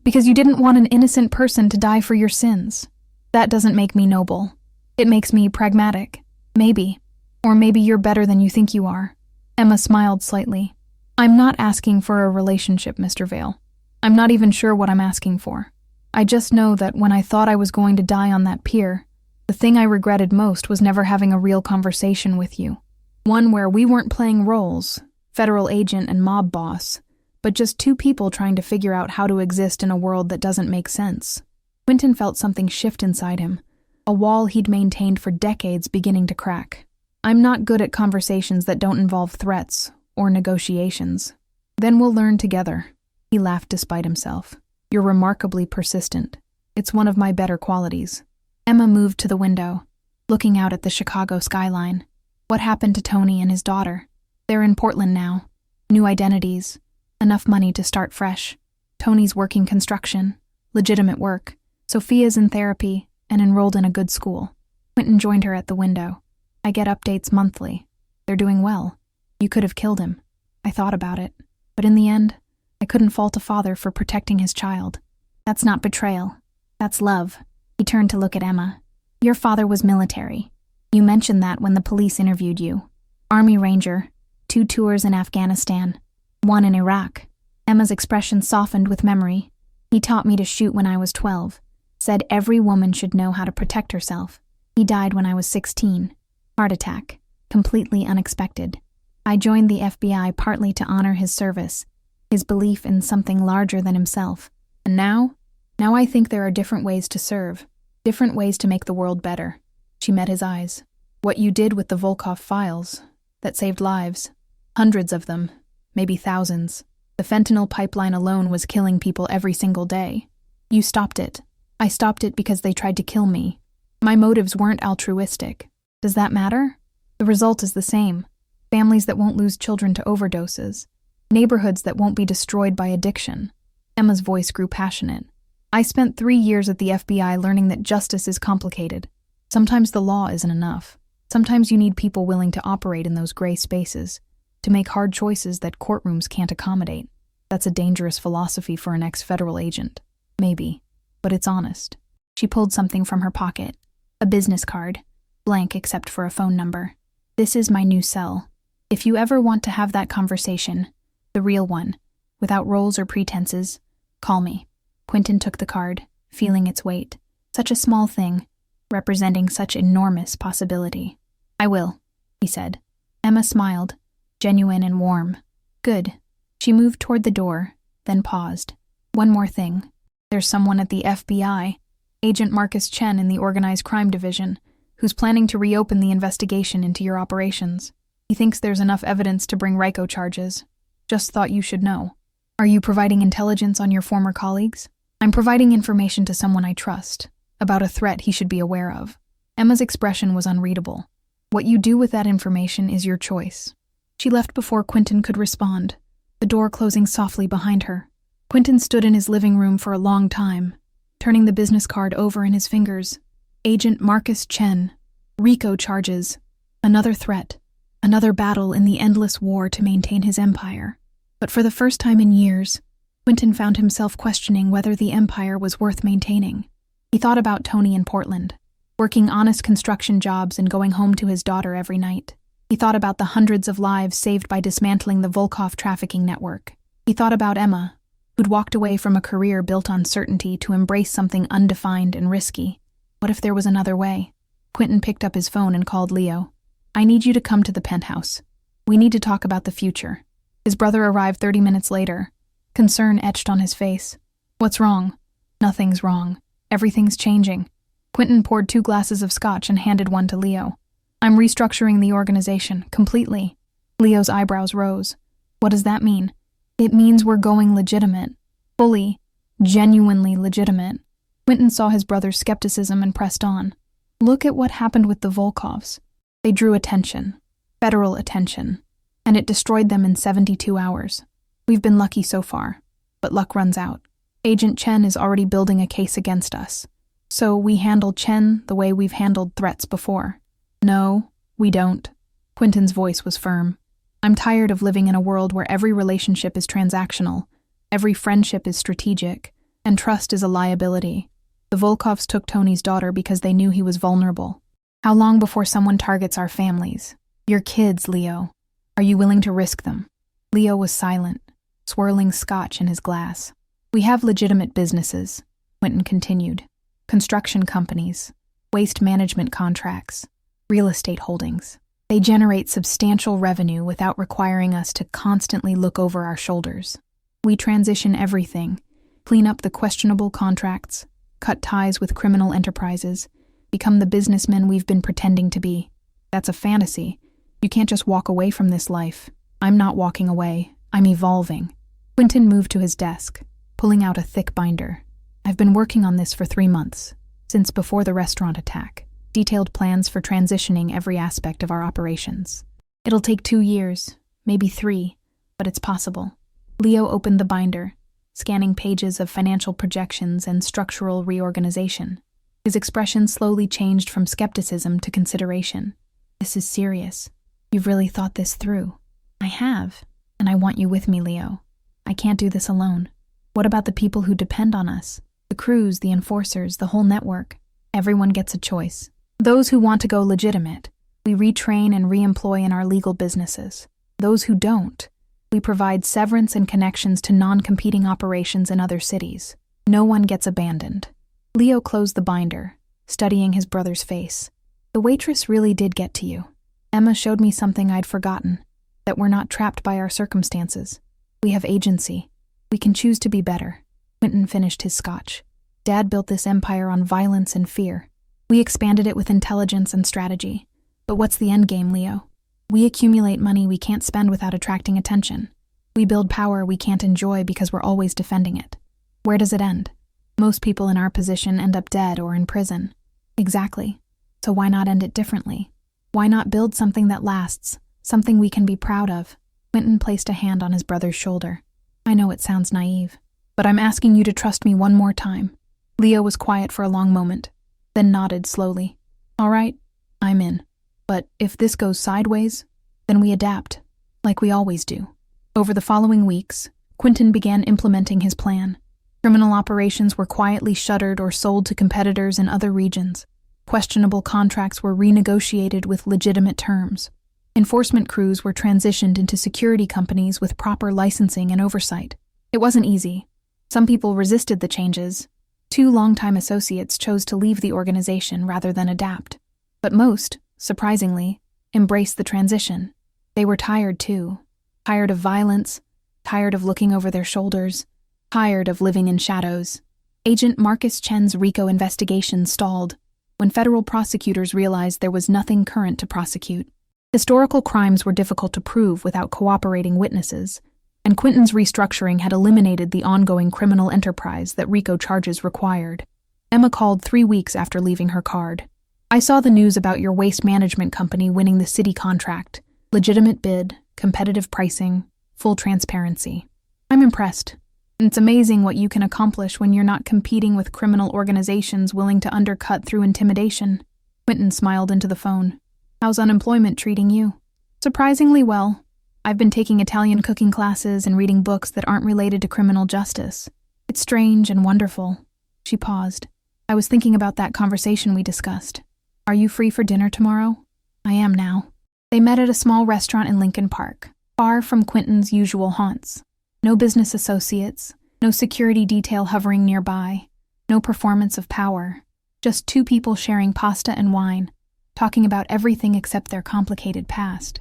because you didn't want an innocent person to die for your sins. That doesn't make me noble. It makes me pragmatic. Maybe. Or maybe you're better than you think you are." Emma smiled slightly. "I'm not asking for a relationship, Mr. Vale. I'm not even sure what I'm asking for. I just know that when I thought I was going to die on that pier, the thing I regretted most was never having a real conversation with you. One where we weren't playing roles, federal agent and mob boss, but just 2 people trying to figure out how to exist in a world that doesn't make sense." Quentin felt something shift inside him, a wall he'd maintained for decades beginning to crack. "I'm not good at conversations that don't involve threats or negotiations." "Then we'll learn together." He laughed despite himself. You're remarkably persistent. It's one of my better qualities. Emma moved to the window, looking out at the Chicago skyline. What happened to Tony and his daughter? They're in Portland now. New identities. Enough money to start fresh. Tony's working construction. Legitimate work. Sophia's in therapy and enrolled in a good school. Quentin joined her at the window. I get updates monthly. They're doing well. You could have killed him. I thought about it. But in the end, I couldn't fault a father for protecting his child. That's not betrayal. That's love. He turned to look at Emma. Your father was military. You mentioned that when the police interviewed you. Army Ranger, 2 tours in Afghanistan, 1 in Iraq. Emma's expression softened with memory. He taught me to shoot when I was 12. Said every woman should know how to protect herself. He died when I was 16. Heart attack. Completely unexpected. I joined the FBI partly to honor his service, his belief in something larger than himself. And now I think there are different ways to serve, different ways to make the world better. She met his eyes. What you did with the Volkov files, that saved lives. Hundreds of them, maybe thousands. The fentanyl pipeline alone was killing people every single day. You stopped it. I stopped it because they tried to kill me. My motives weren't altruistic. Does that matter? The result is the same. Families that won't lose children to overdoses. Neighborhoods that won't be destroyed by addiction. Emma's voice grew passionate. I spent 3 years at the FBI learning that justice is complicated. Sometimes the law isn't enough. Sometimes you need people willing to operate in those gray spaces, to make hard choices that courtrooms can't accommodate. That's a dangerous philosophy for an ex-federal agent. Maybe. But it's honest. She pulled something from her pocket. A business card. Blank except for a phone number. This is my new cell. If you ever want to have that conversation, the real one, without roles or pretenses, call me. Quentin took the card, feeling its weight. Such a small thing, representing such enormous possibility. I will, he said. Emma smiled, genuine and warm. Good. She moved toward the door, then paused. One more thing. There's someone at the FBI, Agent Marcus Chen in the Organized Crime Division, who's planning to reopen the investigation into your operations. He thinks there's enough evidence to bring RICO charges. Just thought you should know. Are you providing intelligence on your former colleagues? I'm providing information to someone I trust, about a threat he should be aware of. Emma's expression was unreadable. What you do with that information is your choice. She left before Quentin could respond, the door closing softly behind her. Quentin stood in his living room for a long time, turning the business card over in his fingers. Agent Marcus Chen. RICO charges. Another threat. Another battle in the endless war to maintain his empire. But for the first time in years, Quentin found himself questioning whether the empire was worth maintaining. He thought about Tony in Portland, working honest construction jobs and going home to his daughter every night. He thought about the hundreds of lives saved by dismantling the Volkov trafficking network. He thought about Emma, who'd walked away from a career built on certainty to embrace something undefined and risky. What if there was another way? Quentin picked up his phone and called Leo. I need you to come to the penthouse. We need to talk about the future. His brother arrived 30 minutes later, concern etched on his face. What's wrong? Nothing's wrong. Everything's changing. Quentin poured 2 glasses of scotch and handed one to Leo. I'm restructuring the organization, completely. Leo's eyebrows rose. What does that mean? It means we're going legitimate. Fully, genuinely legitimate. Quentin saw his brother's skepticism and pressed on. Look at what happened with the Volkovs. They drew attention. Federal attention. And it destroyed them in 72 hours. We've been lucky so far, but luck runs out. Agent Chen is already building a case against us. So we handle Chen the way we've handled threats before. No, we don't. Quentin's voice was firm. I'm tired of living in a world where every relationship is transactional, every friendship is strategic, and trust is a liability. The Volkovs took Tony's daughter because they knew he was vulnerable. How long before someone targets our families? Your kids, Leo. Are you willing to risk them? Leo was silent, swirling scotch in his glass. We have legitimate businesses, Quentin continued. Construction companies, waste management contracts, real estate holdings. They generate substantial revenue without requiring us to constantly look over our shoulders. We transition everything, clean up the questionable contracts, cut ties with criminal enterprises, become the businessmen we've been pretending to be. That's a fantasy. You can't just walk away from this life. I'm not walking away. I'm evolving. Quentin moved to his desk, pulling out a thick binder. I've been working on this for 3 months, since before the restaurant attack. Detailed plans for transitioning every aspect of our operations. It'll take 2 years, maybe 3, but it's possible. Leo opened the binder, scanning pages of financial projections and structural reorganization. His expression slowly changed from skepticism to consideration. This is serious. You've really thought this through. I have, and I want you with me, Leo. I can't do this alone. What about the people who depend on us? The crews, the enforcers, the whole network. Everyone gets a choice. Those who want to go legitimate, we retrain and re-employ in our legal businesses. Those who don't, we provide severance and connections to non-competing operations in other cities. No one gets abandoned. Leo closed the binder, studying his brother's face. The waitress really did get to you. Emma showed me something I'd forgotten, that we're not trapped by our circumstances. We have agency. We can choose to be better. Quentin finished his scotch. Dad built this empire on violence and fear. We expanded it with intelligence and strategy. But what's the end game, Leo? We accumulate money we can't spend without attracting attention. We build power we can't enjoy because we're always defending it. Where does it end? Most people in our position end up dead or in prison. Exactly. So why not end it differently? Why not build something that lasts, something we can be proud of? Quentin placed a hand on his brother's shoulder. I know it sounds naive, but I'm asking you to trust me one more time. Leo was quiet for a long moment, then nodded slowly. All right, I'm in. But if this goes sideways, then we adapt, like we always do. Over the following weeks, Quentin began implementing his plan. Criminal operations were quietly shuttered or sold to competitors in other regions. Questionable contracts were renegotiated with legitimate terms. Enforcement crews were transitioned into security companies with proper licensing and oversight. It wasn't easy. Some people resisted the changes. 2 longtime associates chose to leave the organization rather than adapt. But most, surprisingly, embraced the transition. They were tired too. Tired of violence, tired of looking over their shoulders, tired of living in shadows. Agent Marcus Chen's RICO investigation stalled when federal prosecutors realized there was nothing current to prosecute. Historical crimes were difficult to prove without cooperating witnesses, and Quentin's restructuring had eliminated the ongoing criminal enterprise that RICO charges required. Emma called 3 weeks after leaving her card. I saw the news about your waste management company winning the city contract. Legitimate bid, competitive pricing, full transparency. I'm impressed. It's amazing what you can accomplish when you're not competing with criminal organizations willing to undercut through intimidation. Quentin smiled into the phone. How's unemployment treating you? Surprisingly well. I've been taking Italian cooking classes and reading books that aren't related to criminal justice. It's strange and wonderful. She paused. I was thinking about that conversation we discussed. Are you free for dinner tomorrow? I am now. They met at a small restaurant in Lincoln Park, far from Quentin's usual haunts. No business associates, no security detail hovering nearby, no performance of power. Just 2 people sharing pasta and wine, talking about everything except their complicated past.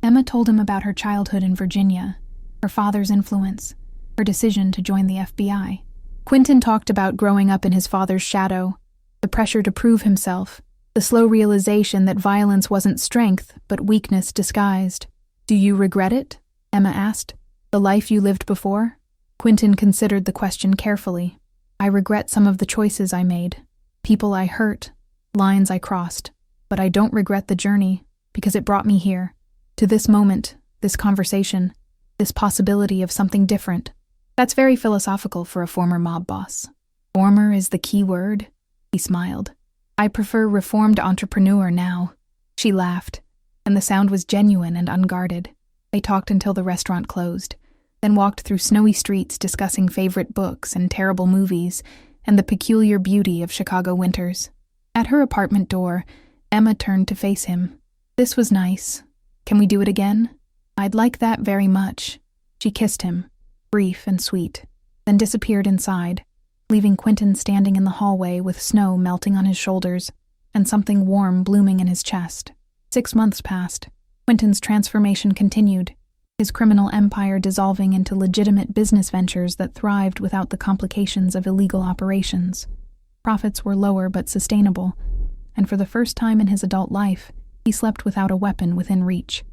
Emma told him about her childhood in Virginia, her father's influence, her decision to join the FBI. Quentin talked about growing up in his father's shadow, the pressure to prove himself, the slow realization that violence wasn't strength, but weakness disguised. Do you regret it? Emma asked. The life you lived before? Quentin considered the question carefully. I regret some of the choices I made, people I hurt, lines I crossed, but I don't regret the journey because it brought me here, to this moment, this conversation, this possibility of something different. That's very philosophical for a former mob boss. Former is the key word, he smiled. I prefer reformed entrepreneur now. She laughed, and the sound was genuine and unguarded. They talked until the restaurant closed, then walked through snowy streets discussing favorite books and terrible movies and the peculiar beauty of Chicago winters. At her apartment door, Emma turned to face him. This was nice. Can we do it again? I'd like that very much. She kissed him, brief and sweet, then disappeared inside, leaving Quentin standing in the hallway with snow melting on his shoulders and something warm blooming in his chest. 6 months passed. Quentin's transformation continued, his criminal empire dissolving into legitimate business ventures that thrived without the complications of illegal operations. Profits were lower but sustainable, and for the first time in his adult life, he slept without a weapon within reach.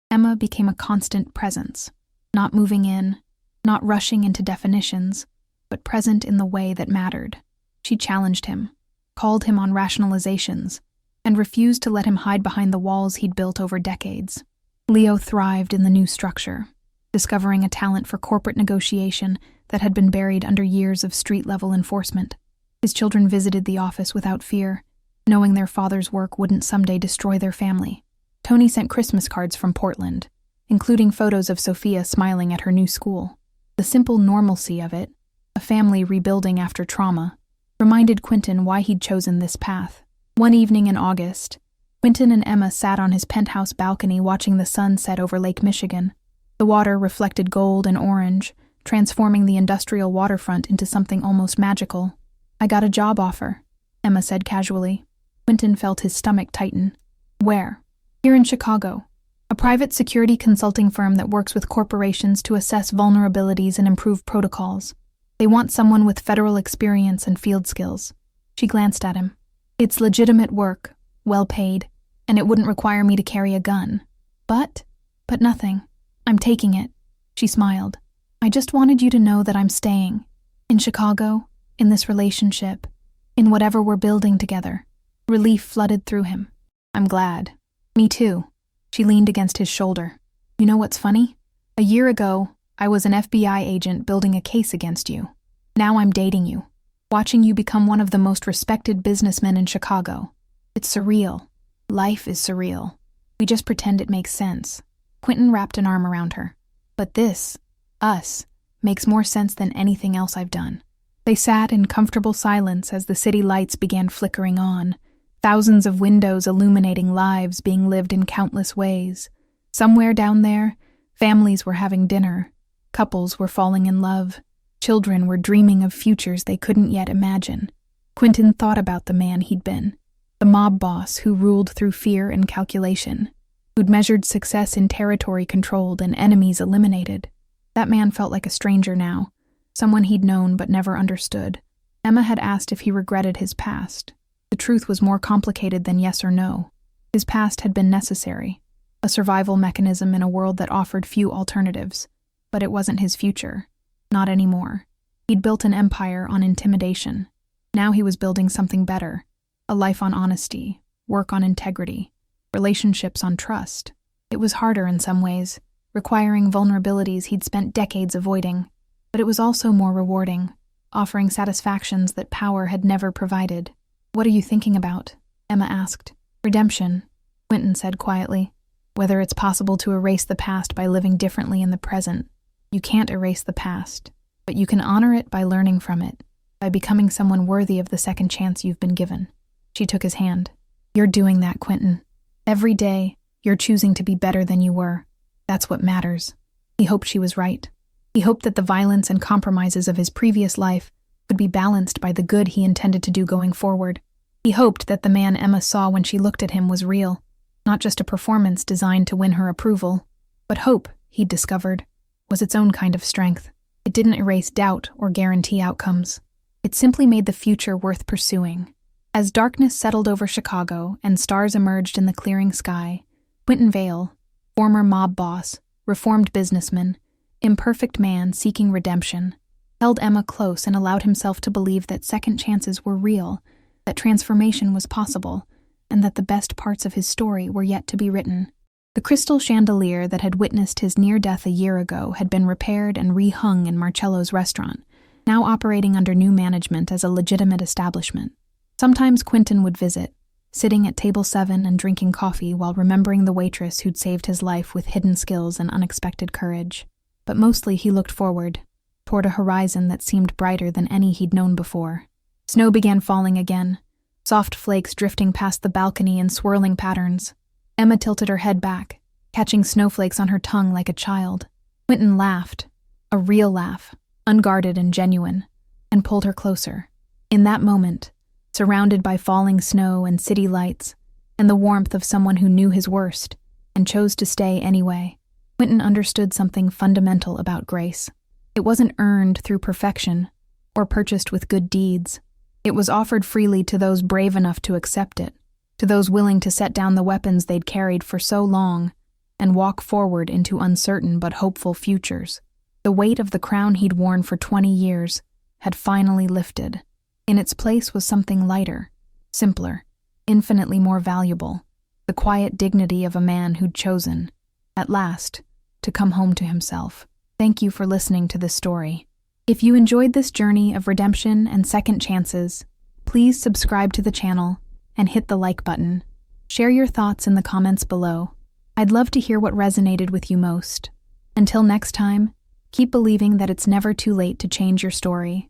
Emma became a constant presence, not moving in, not rushing into definitions, but present in the way that mattered. She challenged him, called him on rationalizations, and refused to let him hide behind the walls he'd built over decades. Leo thrived in the new structure, discovering a talent for corporate negotiation that had been buried under years of street-level enforcement. His children visited the office without fear, knowing their father's work wouldn't someday destroy their family. Tony sent Christmas cards from Portland, including photos of Sophia smiling at her new school. The simple normalcy of it, a family rebuilding after trauma, reminded Quentin why he'd chosen this path. One evening in August, Quentin and Emma sat on his penthouse balcony watching the sun set over Lake Michigan. The water reflected gold and orange, transforming the industrial waterfront into something almost magical. "I got a job offer," Emma said casually. Quentin felt his stomach tighten. "Where?" "Here in Chicago. A private security consulting firm that works with corporations to assess vulnerabilities and improve protocols. They want someone with federal experience and field skills." She glanced at him. "It's legitimate work, well paid, and it wouldn't require me to carry a gun. But nothing. I'm taking it." She smiled. "I just wanted you to know that I'm staying. In Chicago, in this relationship, in whatever we're building together." Relief flooded through him. "I'm glad." "Me too." She leaned against his shoulder. "You know what's funny? A year ago, I was an FBI agent building a case against you. Now I'm dating you, watching you become one of the most respected businessmen in Chicago. It's surreal. Life is surreal. We just pretend it makes sense." Quentin wrapped an arm around her. "But this, us, makes more sense than anything else I've done." They sat in comfortable silence as the city lights began flickering on, thousands of windows illuminating lives being lived in countless ways. Somewhere down there, families were having dinner, couples were falling in love, children were dreaming of futures they couldn't yet imagine. Quentin thought about the man he'd been, the mob boss who ruled through fear and calculation, who'd measured success in territory controlled and enemies eliminated. That man felt like a stranger now, someone he'd known but never understood. Emma had asked if he regretted his past. The truth was more complicated than yes or no. His past had been necessary, a survival mechanism in a world that offered few alternatives. But it wasn't his future. Not anymore. He'd built an empire on intimidation. Now he was building something better. A life on honesty, work on integrity, relationships on trust. It was harder in some ways, requiring vulnerabilities he'd spent decades avoiding. But it was also more rewarding, offering satisfactions that power had never provided. "What are you thinking about?" Emma asked. "Redemption," Quentin said quietly. "Whether it's possible to erase the past by living differently in the present. You can't erase the past, but you can honor it by learning from it, by becoming someone worthy of the second chance you've been given." She took his hand. "You're doing that, Quentin. Every day, you're choosing to be better than you were. That's what matters." He hoped she was right. He hoped that the violence and compromises of his previous life could be balanced by the good he intended to do going forward. He hoped that the man Emma saw when she looked at him was real, not just a performance designed to win her approval. But hope, he'd discovered, was its own kind of strength. It didn't erase doubt or guarantee outcomes. It simply made the future worth pursuing. As darkness settled over Chicago and stars emerged in the clearing sky, Quentin Vale, former mob boss, reformed businessman, imperfect man seeking redemption, held Emma close and allowed himself to believe that second chances were real, that transformation was possible, and that the best parts of his story were yet to be written. The crystal chandelier that had witnessed his near-death a year ago had been repaired and rehung in Marcello's restaurant, now operating under new management as a legitimate establishment. Sometimes Quentin would visit, sitting at table 7 and drinking coffee while remembering the waitress who'd saved his life with hidden skills and unexpected courage. But mostly he looked forward, toward a horizon that seemed brighter than any he'd known before. Snow began falling again, soft flakes drifting past the balcony in swirling patterns. Emma tilted her head back, catching snowflakes on her tongue like a child. Quentin laughed, a real laugh, unguarded and genuine, and pulled her closer. In that moment, surrounded by falling snow and city lights, and the warmth of someone who knew his worst, and chose to stay anyway, Quentin understood something fundamental about grace. It wasn't earned through perfection, or purchased with good deeds. It was offered freely to those brave enough to accept it, to those willing to set down the weapons they'd carried for so long and walk forward into uncertain but hopeful futures. The weight of the crown he'd worn for 20 years had finally lifted. In its place was something lighter, simpler, infinitely more valuable, the quiet dignity of a man who'd chosen, at last, to come home to himself. Thank you for listening to this story. If you enjoyed this journey of redemption and second chances, please subscribe to the channel and hit the like button. Share your thoughts in the comments below. I'd love to hear what resonated with you most. Until next time, keep believing that it's never too late to change your story.